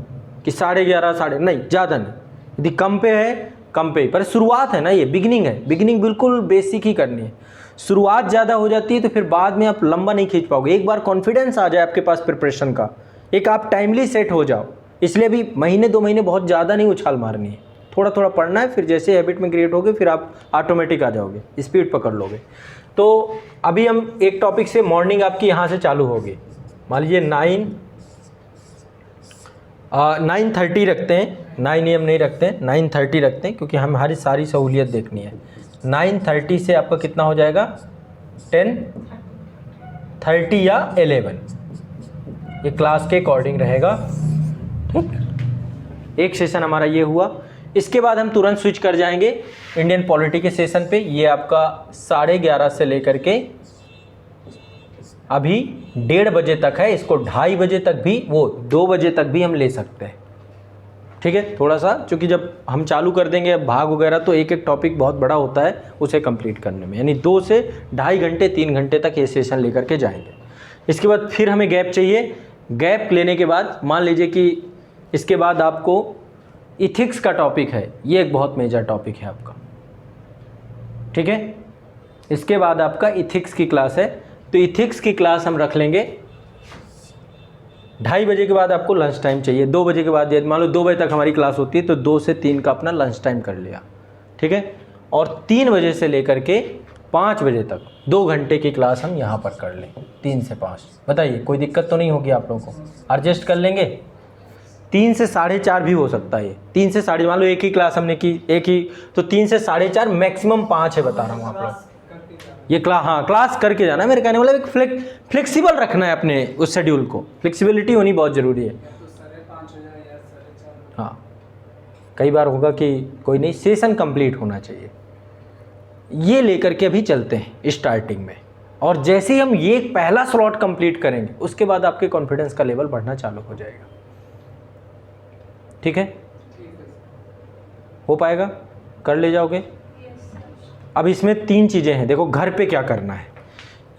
कि 11:30 साढ़े, नहीं ज़्यादा नहीं, यदि कम पे है कम पे, पर शुरुआत है ना, ये बिगिनिंग है, बिगिनिंग बिल्कुल बेसिक ही करनी है। शुरुआत ज़्यादा हो जाती है तो फिर बाद में आप लंबा नहीं खींच पाओगे। एक बार कॉन्फिडेंस आ जाए आपके पास प्रिपरेशन का, एक आप टाइमली सेट हो जाओ, इसलिए भी महीने 2 महीने बहुत ज़्यादा नहीं उछाल मारनी है, थोड़ा थोड़ा पढ़ना है, फिर जैसे हैबिट में क्रिएट होगे फिर आप ऑटोमेटिक आ जाओगे, स्पीड पकड़ लोगे। तो अभी हम एक टॉपिक से मॉर्निंग आपकी यहाँ से चालू होगी, मान लीजिए 9:30 रखते हैं, 9 AM नहीं रखते हैं, 9:30 रखते हैं, क्योंकि हम हमारी सारी सहूलियत देखनी है। 9:30 से आपका कितना हो जाएगा, 10:30 या 11, ये क्लास के अकॉर्डिंग रहेगा। ठीक, एक सेशन हमारा ये हुआ। इसके बाद हम तुरंत स्विच कर जाएंगे इंडियन पॉलिटी के सेशन पे। ये आपका 11:30 से लेकर के अभी 1:30 बजे तक है, इसको 2:30 बजे तक भी, वो 2 बजे तक भी हम ले सकते हैं। ठीक है, थोड़ा सा, क्योंकि जब हम चालू कर देंगे भाग वगैरह तो एक एक टॉपिक बहुत बड़ा होता है उसे कंप्लीट करने में, यानी 2 से 2.5 घंटे 3 घंटे तक ये सेशन लेकर के जाएंगे। इसके बाद फिर हमें गैप चाहिए। गैप लेने के बाद मान लीजिए कि इसके बाद आपको इथिक्स का टॉपिक है, ये एक बहुत मेजर टॉपिक है आपका। ठीक है, इसके बाद आपका इथिक्स की क्लास है, तो इथिक्स की क्लास हम रख लेंगे 2:30 बजे के बाद। आपको लंच टाइम चाहिए 2 बजे के बाद, मान लो 2 बजे तक हमारी क्लास होती है तो 2 से 3 का अपना लंच टाइम कर लिया। ठीक है, और 3 बजे से लेकर के 5 बजे तक 2 घंटे की क्लास हम यहाँ पर कर लें, 3 से 5। बताइए कोई दिक्कत तो नहीं होगी आप लोगों को, एडजस्ट कर लेंगे। 3 से 4:30 भी हो सकता है, 3 से 4:30, मान लो एक ही क्लास हमने की, एक ही, तो 3 से 4:30, मैक्सिमम 5 है, बता रहा हूँ आप लोग। ये क्लास, हाँ क्लास करके जाना है, मेरे कहने वाला एक फ्लेक्सिबल रखना है अपने उस शेड्यूल को, फ्लेक्सिबिलिटी होनी बहुत ज़रूरी है। हाँ, कई बार होगा कि कोई नहीं, सेशन कंप्लीट होना चाहिए, ये लेकर के अभी चलते हैं स्टार्टिंग में। और जैसे ही हम ये पहला स्लॉट कंप्लीट करेंगे उसके बाद आपके कॉन्फिडेंस का लेवल बढ़ना चालू हो जाएगा। ठीक है, हो पाएगा, कर ले जाओगे। अब इसमें 3 चीज़ें हैं, देखो घर पे क्या करना है।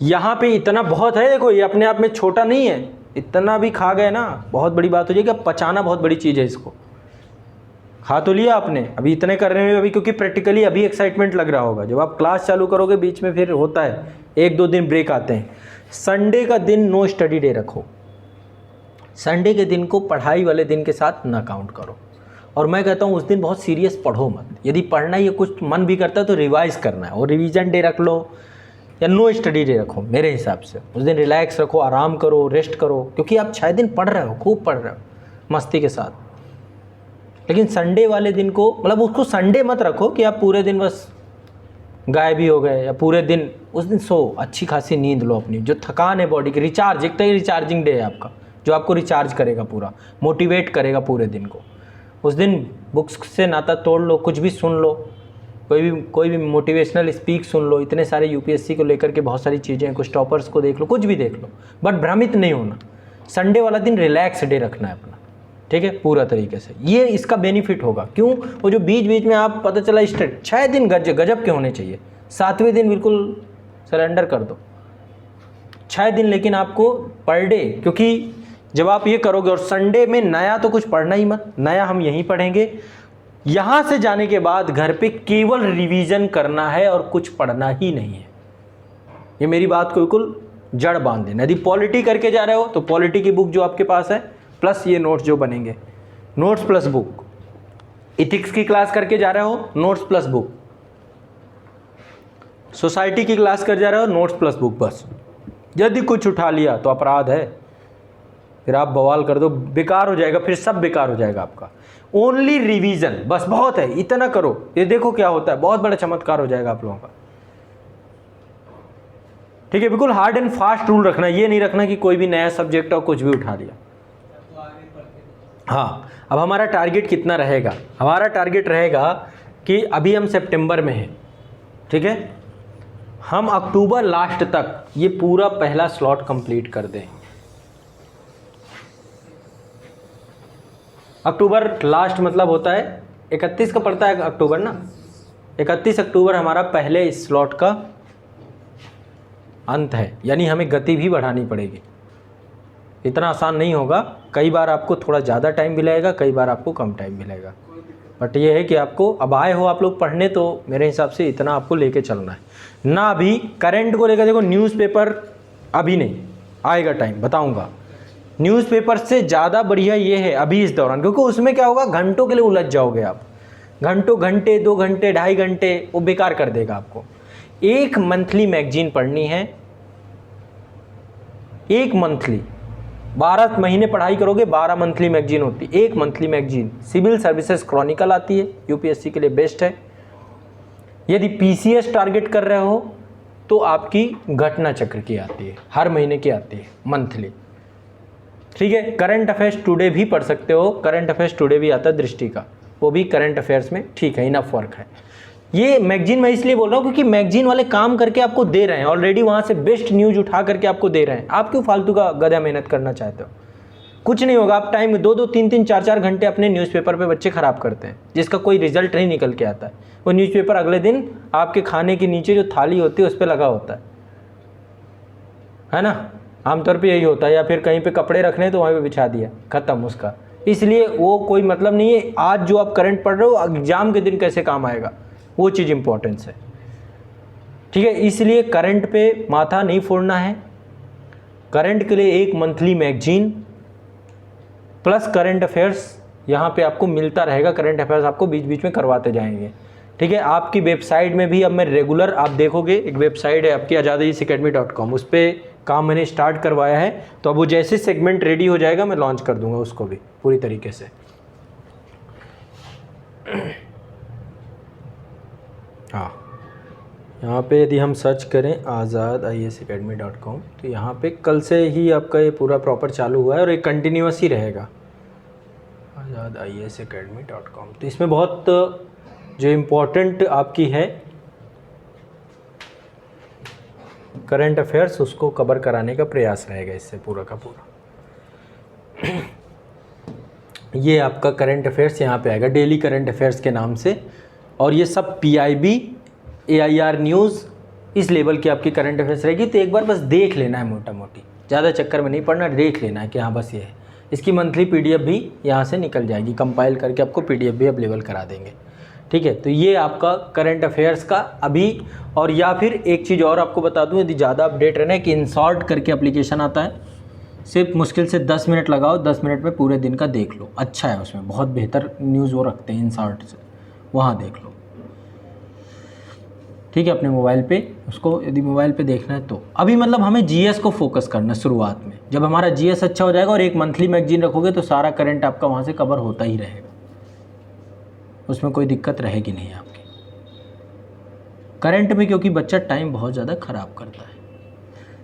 यहाँ पे इतना बहुत है, देखो ये अपने आप में छोटा नहीं है, इतना भी खा गए ना बहुत बड़ी बात हो जाएगी। अब पचाना बहुत बड़ी चीज़ है, इसको खा तो लिया आपने, अभी इतने करने में अभी, क्योंकि प्रैक्टिकली अभी एक्साइटमेंट लग रहा होगा। जब आप क्लास चालू करोगे बीच में फिर होता है 1-2 दिन ब्रेक आते हैं। संडे का दिन नो स्टडी डे रखो, संडे के दिन को पढ़ाई वाले दिन के साथ ना काउंट करो। और मैं कहता हूँ उस दिन बहुत सीरियस पढ़ो मत, यदि पढ़ना ही कुछ मन भी करता है तो रिवाइज करना है, और रिवीजन डे रख लो या नो स्टडी डे रखो। मेरे हिसाब से उस दिन रिलैक्स रखो, आराम करो, रेस्ट करो, क्योंकि आप 6 दिन पढ़ रहे हो, खूब पढ़ रहे हो मस्ती के साथ। लेकिन संडे वाले दिन को, मतलब उसको संडे मत रखो कि आप पूरे दिन बस गायब ही हो गए, या पूरे दिन, उस दिन सो अच्छी खासी नींद लो अपनी, जो थकान है बॉडी की, रिचार्ज, एक तो रिचार्जिंग डे है आपका, जो आपको रिचार्ज करेगा, पूरा मोटिवेट करेगा पूरे दिन को। उस दिन बुक्स से नाता तोड़ लो, कुछ भी सुन लो, कोई भी मोटिवेशनल स्पीक सुन लो, इतने सारे यूपीएससी को लेकर के बहुत सारी चीज़ें हैं, कुछ टॉपर्स को देख लो, कुछ भी देख लो, बट भ्रमित नहीं होना। संडे वाला दिन रिलैक्स डे रखना है अपना, ठीक है, पूरा तरीके से। ये इसका बेनिफिट होगा। क्यों? वो जो बीच बीच में आप पता चला स्ट्रेट 6 दिन गजब के होने चाहिए, 7वें दिन बिल्कुल सरेंडर कर दो। 6 दिन लेकिन आपको पर डे, क्योंकि जब आप ये करोगे, और संडे में नया तो कुछ पढ़ना ही मत, नया हम यहीं पढ़ेंगे। यहाँ से जाने के बाद घर पे केवल रिवीजन करना है और कुछ पढ़ना ही नहीं है। ये मेरी बात को बिल्कुल जड़ बांध देना। यदि पॉलिटी करके जा रहे हो तो पॉलिटी की बुक जो आपके पास है प्लस ये नोट्स जो बनेंगे, नोट्स प्लस बुक। इथिक्स की क्लास करके जा रहे हो, नोट्स प्लस बुक। सोसाइटी की क्लास कर जा रहे हो, नोट्स प्लस बुक बस। यदि कुछ उठा लिया तो अपराध है, फिर आप बवाल कर दो, बेकार हो जाएगा, फिर सब बेकार हो जाएगा आपका। ओनली रिवीजन बस बहुत है, इतना करो। ये देखो क्या होता है, बहुत बड़ा चमत्कार हो जाएगा आप लोगों का, ठीक है। बिल्कुल हार्ड एंड फास्ट रूल रखना, ये नहीं रखना कि कोई भी नया सब्जेक्ट और कुछ भी उठा लिया। हाँ, अब हमारा टारगेट कितना रहेगा? हमारा टारगेट रहेगा कि अभी हम सितंबर में हैं, ठीक है, हम अक्टूबर लास्ट तक ये पूरा पहला स्लॉट कंप्लीट कर दें। अक्टूबर लास्ट मतलब होता है 31 का पड़ता है अक्टूबर ना, 31 अक्टूबर हमारा पहले स्लॉट का अंत है। यानी हमें गति भी बढ़ानी पड़ेगी, इतना आसान नहीं होगा। कई बार आपको थोड़ा ज़्यादा टाइम भी लगेगा, कई बार आपको कम टाइम भी लगेगा, बट ये है कि आपको अब आए हो आप लोग पढ़ने, तो मेरे हिसाब से इतना आपको लेके चलना है ना। अभी करंट को लेकर देखो, न्यूज़पेपर अभी नहीं आएगा, टाइम बताऊंगा। न्यूज़पेपर से ज़्यादा बढ़िया ये है अभी इस दौरान, क्योंकि उसमें क्या होगा, घंटों के लिए उलझ जाओगे आप, घंटे 2 घंटे 2.5 घंटे, वो बेकार कर देगा आपको। एक मंथली मैगजीन पढ़नी है, एक मंथली, 12 महीने पढ़ाई करोगे 12 मंथली मैगजीन होती है। एक monthly magazine civil services chronicle आती है, यूपीएससी के लिए बेस्ट है। यदि पीसीएस टारगेट कर रहे हो तो आपकी घटना चक्र की आती है, हर महीने की आती है मंथली, ठीक है। करंट अफेयर्स टुडे भी पढ़ सकते हो, करंट अफेयर्स टुडे भी आता है दृष्टि का, वो भी करंट अफेयर्स में ठीक है, इनफ वर्क है। ये मैगजीन मैं इसलिए बोल रहा हूँ क्योंकि मैगजीन वाले काम करके आपको दे रहे हैं ऑलरेडी, वहाँ से बेस्ट न्यूज उठा करके आपको दे रहे हैं। आप क्यों फालतू का गधा मेहनत करना चाहते हो? कुछ नहीं होगा। आप टाइम 2-2 3-3 4-4 घंटे अपने न्यूज़पेपर पे बच्चे ख़राब करते हैं, जिसका कोई रिजल्ट नहीं निकल के आता है। वो न्यूज़पेपर अगले दिन आपके खाने के नीचे जो थाली होती है उस पर लगा होता है ना, आमतौर पे यही होता है। या फिर कहीं पे कपड़े रखने तो वहीं पे बिछा दिया, ख़त्म उसका। इसलिए वो कोई मतलब नहीं है। आज जो आप करंट पढ़ रहे हो एग्जाम के दिन कैसे काम आएगा, वो चीज़ इंपॉर्टेंस है, ठीक है। इसलिए करंट पे माथा नहीं फोड़ना है। करंट के लिए एक monthly magazine plus current affairs यहाँ पे आपको मिलता रहेगा। करंट अफेयर्स आपको बीच बीच में करवाते जाएंगे, ठीक है। आपकी वेबसाइट में भी अब मैं रेगुलर, आप देखोगे एक वेबसाइट है आपकी azadiacademy.com, उस पर काम मैंने स्टार्ट करवाया है। तो अब वो जैसे सेगमेंट रेडी हो जाएगा मैं लॉन्च कर दूंगा उसको भी पूरी तरीके से। हाँ, यहाँ पे यदि हम सर्च करें azadiacademy.com तो यहाँ पे कल से ही आपका ये पूरा प्रॉपर चालू हुआ है और एक कंटिन्यूअस ही रहेगा azadiacademy.com। तो इसमें बहुत जो इम्पोर्टेंट आपकी है करंट अफेयर्स, उसको कवर कराने का प्रयास रहेगा इससे पूरा का पूरा। ये आपका करंट अफेयर्स यहाँ पे आएगा डेली करंट अफेयर्स के नाम से, और ये सब PIB AIR न्यूज़ इस लेवल की आपकी करंट अफेयर्स रहेगी। तो एक बार बस देख लेना है, मोटा मोटी, ज़्यादा चक्कर में नहीं पड़ना, देख लेना है कि हाँ बस ये है। इसकी मंथली PDF भी यहाँ से निकल जाएगी, कंपाइल करके आपको PDF भी अवेलेबल करा देंगे, ठीक है। तो ये आपका करंट अफेयर्स का अभी। और या फिर एक चीज़ और आपको बता दूं, यदि ज़्यादा अपडेट रहना है कि इंसॉर्ट करके एप्लीकेशन आता है, सिर्फ मुश्किल से 10 मिनट लगाओ, 10 मिनट में पूरे दिन का देख लो। अच्छा है, उसमें बहुत बेहतर न्यूज़ वो रखते हैं इंसॉर्ट से, वहाँ देख लो, ठीक है। अपने मोबाइल पे उसको यदि मोबाइल पे देखना है तो अभी मतलब हमें GS को फोकस करना शुरुआत में। जब हमारा GS अच्छा हो जाएगा और एक मंथली मैगजीन रखोगे तो सारा करंट आपका वहाँ से कवर होता ही रहेगा, उसमें कोई दिक्कत रहेगी नहीं आपकी करंट में, क्योंकि बच्चा टाइम बहुत ज़्यादा ख़राब करता है।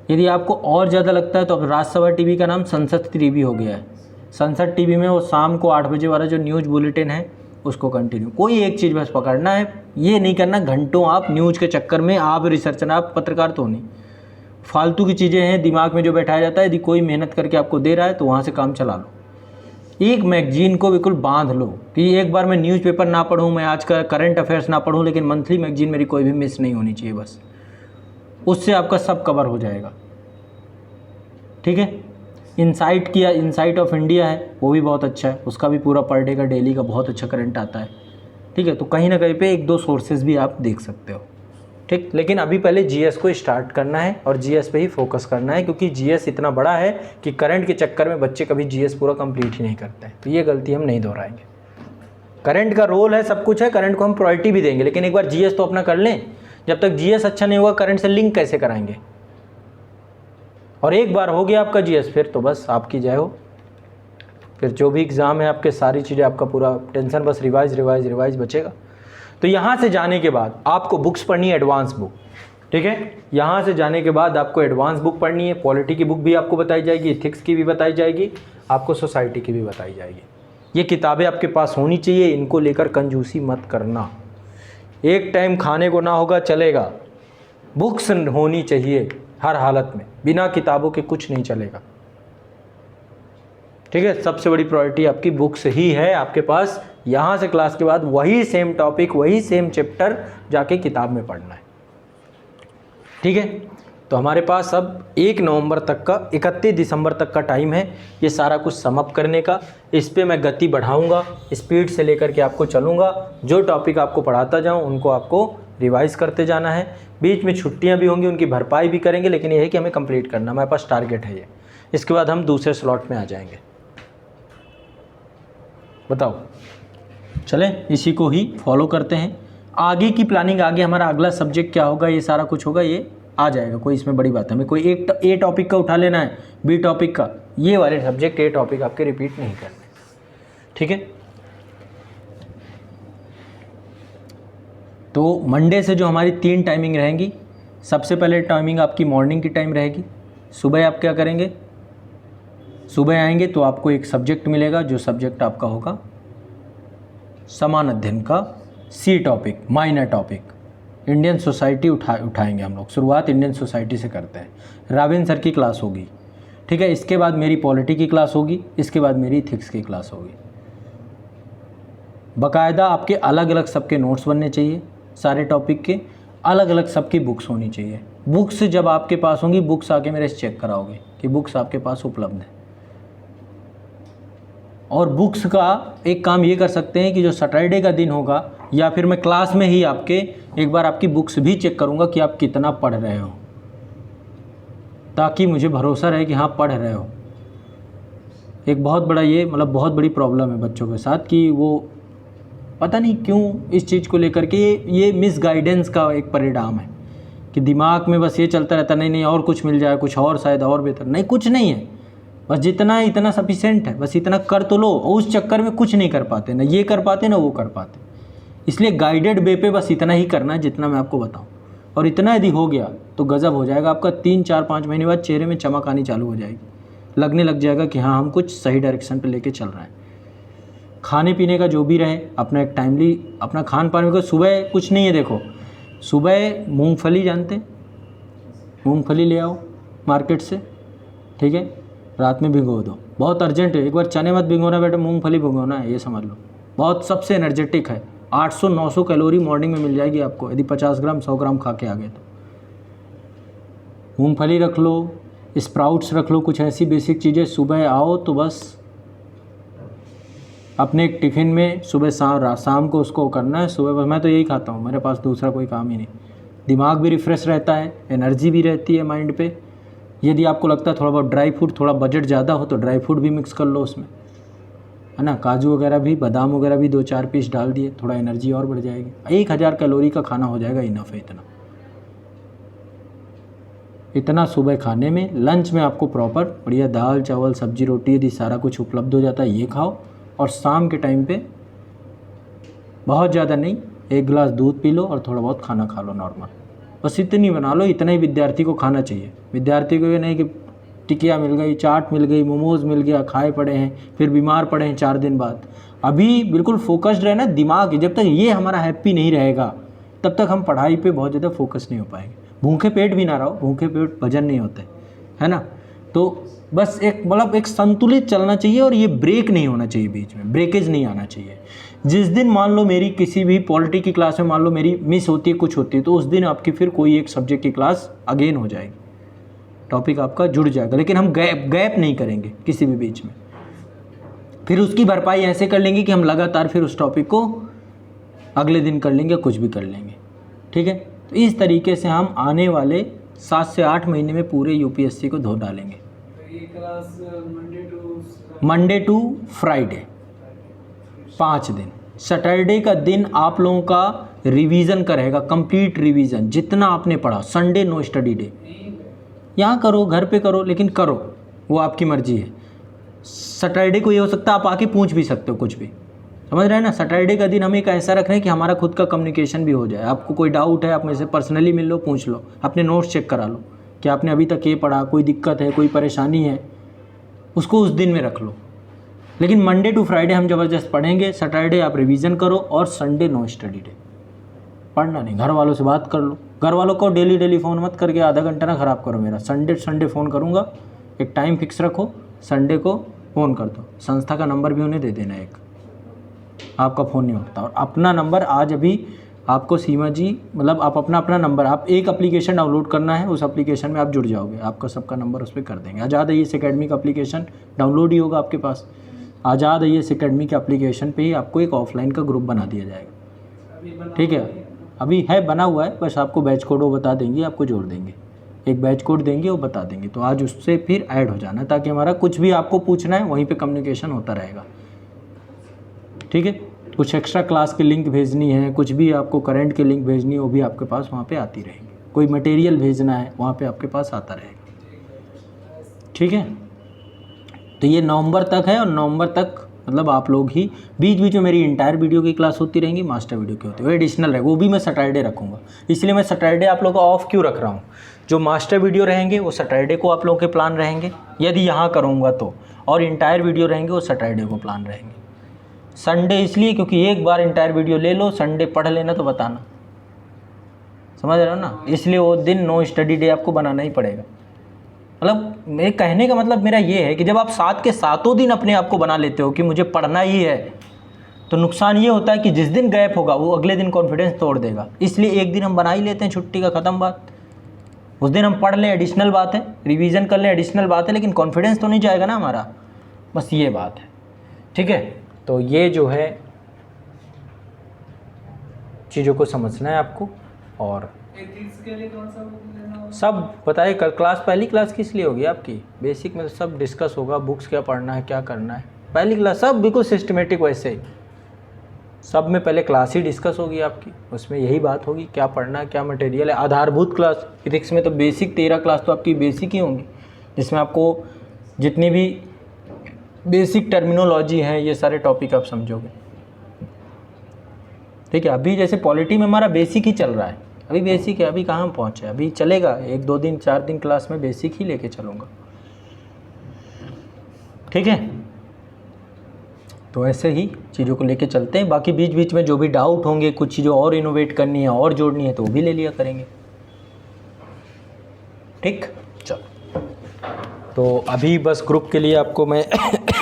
यदि आपको और ज़्यादा लगता है तो अब राज्यसभा टीवी का नाम संसद टीवी हो गया है। संसद टीवी में वो शाम को 8 बजे वाला जो न्यूज़ बुलेटिन है उसको कंटिन्यू, कोई एक चीज़ बस पकड़ना है। ये नहीं करना घंटों आप न्यूज़ के चक्कर में, आप रिसर्चर, आप पत्रकार तो नहीं, फालतू की चीज़ें हैं दिमाग में जो बैठाया जाता है। यदि कोई मेहनत करके आपको दे रहा है तो वहाँ से काम चला लो। एक मैगजीन को बिल्कुल बांध लो कि एक बार मैं न्यूज़पेपर ना पढूं, मैं आज का करंट अफेयर्स ना पढूं, लेकिन मंथली मैगजीन मेरी कोई भी मिस नहीं होनी चाहिए। बस उससे आपका सब कवर हो जाएगा। ठीक है। इनसाइट किया, इनसाइट ऑफ इंडिया है, वो भी बहुत अच्छा है, उसका भी पूरा पर डे का डेली का बहुत अच्छा करंट आता है। ठीक है। तो कहीं ना कहीं पे एक दो सोर्सेज भी आप देख सकते हो। ठीक। लेकिन अभी पहले जीएस को स्टार्ट करना है और जीएस पे ही फोकस करना है, क्योंकि जीएस इतना बड़ा है कि करंट के चक्कर में बच्चे कभी जीएस पूरा कंप्लीट ही नहीं करते हैं। तो ये गलती हम नहीं दोहराएंगे। करंट का रोल है, सब कुछ है, करंट को हम प्रायोरिटी भी देंगे, लेकिन एक बार जीएस तो अपना कर लें। जब तक जीएस अच्छा नहीं होगा करंट से लिंक कैसे कराएंगे? और एक बार हो गया आपका जीएस, फिर तो बस आपकी जय हो। फिर जो भी एग्ज़ाम है आपके, सारी चीज़ें, आपका पूरा टेंशन बस रिवाइज रिवाइज रिवाइज बचेगा। तो यहाँ से जाने के बाद आपको बुक्स पढ़नी है, एडवांस बुक। ठीक है। यहाँ से जाने के बाद आपको एडवांस बुक पढ़नी है। पॉलिटी की बुक भी आपको बताई जाएगी, इथिक्स की भी बताई जाएगी, आपको सोसाइटी की भी बताई जाएगी। ये किताबें आपके पास होनी चाहिए, इनको लेकर कंजूसी मत करना। एक टाइम खाने को ना होगा चलेगा, बुक्स होनी चाहिए हर हालत में, बिना किताबों के कुछ नहीं चलेगा। ठीक है। सबसे बड़ी प्रायोरिटी आपकी बुक्स ही है आपके पास। यहाँ से क्लास के बाद वही सेम टॉपिक, वही सेम चैप्टर जाके किताब में पढ़ना है। ठीक है। तो हमारे पास अब 1 नवंबर तक का, 31 दिसंबर तक का टाइम है ये सारा कुछ समअप करने का। इस पे मैं गति बढ़ाऊंगा, स्पीड से लेकर के आपको चलूँगा। जो टॉपिक आपको पढ़ाता जाऊँ उनको आपको रिवाइज करते जाना है। बीच में छुट्टियाँ भी होंगी, उनकी भरपाई भी करेंगे, लेकिन ये है कि हमें कंप्लीट करना, हमारे पास टारगेट है ये। इसके बाद हम दूसरे स्लॉट में आ जाएंगे। बताओ, चलें इसी को ही फॉलो करते हैं। आगे की प्लानिंग, आगे हमारा अगला सब्जेक्ट क्या होगा, ये सारा कुछ होगा, ये आ जाएगा, कोई इसमें बड़ी बात है। हमें कोई एक ए टॉपिक का उठा लेना है, बी टॉपिक का, ये वाले सब्जेक्ट ए टॉपिक आपके रिपीट नहीं करने। ठीक है। तो मंडे से जो हमारी 3 टाइमिंग रहेंगी, सबसे पहले टाइमिंग आपकी मॉर्निंग की टाइम रहेगी। सुबह आप क्या करेंगे, सुबह आएंगे तो आपको एक सब्जेक्ट मिलेगा, जो सब्जेक्ट आपका होगा समान अध्ययन का सी topic, minor topic, Indian society उठाएंगे हम लोग। शुरुआत इंडियन सोसाइटी से करते हैं। राविन सर की क्लास होगी। ठीक है। इसके बाद मेरी पॉलिटी की क्लास होगी, इसके बाद मेरी इथिक्स की क्लास होगी। बाकायदा आपके अलग अलग सबके नोट्स बनने चाहिए, सारे टॉपिक के अलग अलग सबकी बुक्स होनी चाहिए। बुक्स जब आपके पास होंगी, बुक्स आके मेरे से चेक कराओगे कि बुक्स आपके पास उपलब्ध है। और बुक्स का एक काम ये कर सकते हैं कि जो सैटरडे का दिन होगा, या फिर मैं क्लास में ही आपके एक बार आपकी बुक्स भी चेक करूँगा कि आप कितना पढ़ रहे हो, ताकि मुझे भरोसा रहे कि हाँ पढ़ रहे हो। एक बहुत बड़ा ये मतलब बहुत बड़ी प्रॉब्लम है बच्चों के साथ कि वो पता नहीं क्यों इस चीज़ को लेकर के ये मिस गाइडेंस का एक परिणाम है कि दिमाग में बस ये चलता रहता, नहीं नहीं और कुछ मिल जाए, कुछ और शायद और बेहतर। नहीं, कुछ नहीं है, बस जितना है इतना सफिशेंट है, बस इतना कर तो लो। और उस चक्कर में कुछ नहीं कर पाते, ना ये कर पाते ना वो कर पाते। इसलिए गाइडेड वे पे बस इतना ही करना है जितना मैं आपको बताऊं, और इतना यदि हो गया तो गज़ब हो जाएगा आपका। 3, 4, 5 महीने बाद चेहरे में चमक आनी चालू हो जाएगी, लगने लग जाएगा कि हाँ हम कुछ सही डायरेक्शन पे लेके चल रहे हैं। खाने पीने का जो भी रहे, अपना एक टाइमली अपना खान पान को, सुबह कुछ नहीं है, देखो सुबह मूंगफली, जानते हैं मूंगफली ले आओ मार्केट से। ठीक है। रात में भिगो दो, बहुत अर्जेंट है। एक बार चने मत भिगोना बेटा, मूंगफली भिगोना है, ये समझ लो। बहुत सबसे एनर्जेटिक है, 800-900 कैलोरी मॉर्निंग में मिल जाएगी आपको, यदि 50 ग्राम 100 ग्राम खा के आ गए तो। मूंगफली रख लो, स्प्राउट्स रख लो, कुछ ऐसी बेसिक चीज़ें। सुबह आओ तो बस अपने एक टिफ़िन में सुबह शाम को उसको करना है। सुबह बस मैं तो यही खाता हूँ, मेरे पास दूसरा कोई काम ही नहीं। दिमाग भी रिफ़्रेश रहता है, एनर्जी भी रहती है माइंड पे। यदि आपको लगता है थोड़ा बहुत ड्राई फ्रूट, थोड़ा बजट ज़्यादा हो तो ड्राई फ्रूट भी मिक्स कर लो उसमें, है ना, काजू वगैरह भी, बादाम वगैरह भी 2-4 पीस डाल दिए, थोड़ा एनर्जी और बढ़ जाएगी। 1000 कैलोरी का खाना हो जाएगा, इनफ है इतना सुबह खाने में। लंच में आपको प्रॉपर बढ़िया दाल चावल सब्जी रोटी यदि सारा कुछ उपलब्ध हो जाता है, ये खाओ। और शाम के टाइम पे बहुत ज़्यादा नहीं, 1 गिलास दूध पी लो और थोड़ा बहुत खाना खा लो नॉर्मल, बस इतनी बना लो। इतना ही विद्यार्थी को खाना चाहिए। विद्यार्थी को ये नहीं कि टिकिया मिल गई, चाट मिल गई, मोमोज़ मिल गया, खाए पड़े हैं, फिर बीमार पड़े हैं 4 दिन बाद। अभी बिल्कुल फोकस्ड रहना दिमाग, जब तक ये हमारा हैप्पी नहीं रहेगा तब तक हम पढ़ाई पे बहुत ज़्यादा फोकस नहीं हो पाएंगे। भूखे पेट भी ना रहो, भूखे पेट भजन नहीं होते, है ना। तो बस एक मतलब एक संतुलित चलना चाहिए और ये ब्रेक नहीं होना चाहिए, बीच में ब्रेकेज नहीं आना चाहिए। जिस दिन मान लो मेरी किसी भी पॉलिटी की क्लास में मान लो मेरी मिस होती है, कुछ होती है, तो उस दिन आपकी फिर कोई एक सब्जेक्ट की क्लास अगेन हो जाएगी, टॉपिक आपका जुड़ जाएगा, लेकिन हम गैप नहीं करेंगे किसी भी बीच में। फिर उसकी भरपाई ऐसे कर लेंगे कि हम लगातार फिर उस टॉपिक को अगले दिन कर लेंगे, कुछ भी कर लेंगे, ठीक है। तो इस तरीके से हम आने वाले 7 से 8 महीने में पूरे यूपीएससी को धो डालेंगे। ये क्लास मंडे टू फ्राइडे 5 दिन। सैटरडे का दिन आप लोगों का रिवीजन का रहेगा, कंप्लीट रिवीजन, जितना आपने पढ़ा। संडे नो स्टडी डे, यहाँ करो, घर पे करो, लेकिन करो, वो आपकी मर्जी है। सैटरडे को ये हो सकता है आप आके पूछ भी सकते हो कुछ भी, समझ रहे हैं ना। सैटरडे का दिन हम एक ऐसा रख रहे हैं कि हमारा खुद का कम्युनिकेशन भी हो जाए। आपको कोई डाउट है, आप मेरे से पर्सनली मिल लो, पूछ लो, अपने नोट्स चेक करा लो कि आपने अभी तक ये पढ़ा, कोई दिक्कत है, कोई परेशानी है, उसको उस दिन में रख लो। लेकिन मंडे टू फ्राइडे हम ज़बरदस्त पढ़ेंगे, सैटरडे आप रिवीजन करो और संडे नो स्टडी डे। पढ़ना नहीं, घर वालों से बात कर लो। घर वालों को डेली फ़ोन मत करके आधा घंटा ना ख़राब करो मेरा। संडे फ़ोन करूँगा, एक टाइम फिक्स रखो, संडे को फ़ोन कर दो। संस्था का नंबर भी उन्हें दे देना, एक आपका फ़ोन नहीं उठता। और अपना नंबर आज अभी आपको सीमा जी, मतलब आप अपना नंबर, आप एक एप्लीकेशन डाउनलोड करना है, उस एप्लीकेशन में आप जुड़ जाओगे, आपका सबका नंबर उस पर कर देंगे। आज़ाद IAS एकेडमी का एप्लीकेशन डाउनलोड ही होगा आपके पास। आज़ाद IAS एकेडमी के एप्लीकेशन पे ही आपको एक ऑफलाइन का ग्रुप बना दिया जाएगा, ठीक है। अभी है, बना हुआ है, बस आपको बैच कोड वो बता देंगे, आपको जोड़ देंगे, एक बैच कोड देंगे, वो बता देंगे। तो आज उससे फिर ऐड हो जाना, ताकि हमारा कुछ भी आपको पूछना है वहीं पे कम्युनिकेशन होता रहेगा, ठीक है। कुछ एक्स्ट्रा क्लास की लिंक भेजनी है, कुछ भी आपको करंट की लिंक भेजनी है, वो भी आपके पास वहाँ पे आती रहेंगी। कोई मटेरियल भेजना है, वहाँ पे आपके पास आता रहेगा, ठीक है। तो ये नवंबर तक है, और नवंबर तक मतलब आप लोग ही, बीच बीच में मेरी इंटायर वीडियो की क्लास होती रहेंगी, मास्टर वीडियो की होती है, वो एडिशनल है, वो भी मैं सैटरडे रखूँगा। इसलिए मैं सैटरडे आप लोगों को ऑफ क्यों रख रहा हूँ। जो मास्टर वीडियो रहेंगे वो सैटरडे को आप लोगों के प्लान रहेंगे, यदि यहाँ करूँगा तो, और इंटायर वीडियो रहेंगे वो सैटरडे को प्लान रहेंगे। संडे इसलिए क्योंकि एक बार इंटायर वीडियो ले लो, संडे पढ़ लेना तो बताना, समझ रहे हो ना। इसलिए वो दिन नो स्टडी डे आपको बनाना ही पड़ेगा। मतलब मेरे कहने का मतलब मेरा ये है कि जब आप 7 के 7 दिन अपने आप को बना लेते हो कि मुझे पढ़ना ही है, तो नुकसान ये होता है कि जिस दिन गैप होगा वो अगले दिन कॉन्फिडेंस तोड़ देगा। इसलिए एक दिन हम बना ही लेते हैं छुट्टी का, ख़त्म बात। उस दिन हम पढ़ लें, एडिशनल बात है, रिवीजन कर लें, एडिशनल बात है, लेकिन कॉन्फिडेंस तो नहीं जाएगा ना हमारा, बस ये बात है, ठीक है। तो ये जो है चीज़ों को समझना है आपको। और एथिक्स के लिए कौन सा बुक लेना होगा? सब बताइए, क्लास पहली क्लास किस लिए होगी आपकी, बेसिक में तो सब डिस्कस होगा, बुक्स क्या पढ़ना है, क्या करना है। पहली क्लास सब बिल्कुल सिस्टमेटिक, वैसे ही सब में पहले क्लास ही डिस्कस होगी आपकी, उसमें यही बात होगी क्या पढ़ना है, क्या मटेरियल है। आधारभूत क्लास एथिक्स में तो बेसिक 13 क्लास तो आपकी बेसिक ही होंगी, जिसमें आपको जितनी भी बेसिक टर्मिनोलॉजी है, ये सारे टॉपिक आप समझोगे, ठीक है। अभी जैसे पॉलिटी में हमारा बेसिक ही चल रहा है, अभी बेसिक है, अभी कहाँ हम पहुँचे, अभी चलेगा 1-2 दिन 4 दिन क्लास में बेसिक ही लेके चलूँगा, ठीक है। तो ऐसे ही चीज़ों को लेके चलते हैं। बाकी बीच बीच में जो भी डाउट होंगे, कुछ चीज़ें और इनोवेट करनी है और जोड़नी है तो वो भी ले लिया करेंगे, ठीक। चलो, तो अभी बस ग्रुप के लिए आपको मैं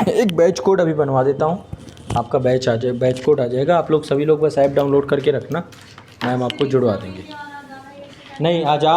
एक बैच कोड अभी बनवा देता हूँ, आपका बैच आ जाए, बैच कोड आ जाएगा। आप लोग सभी लोग बस ऐप डाउनलोड करके रखना, मैम आपको जुड़वा देंगे। नहीं, आज़ाद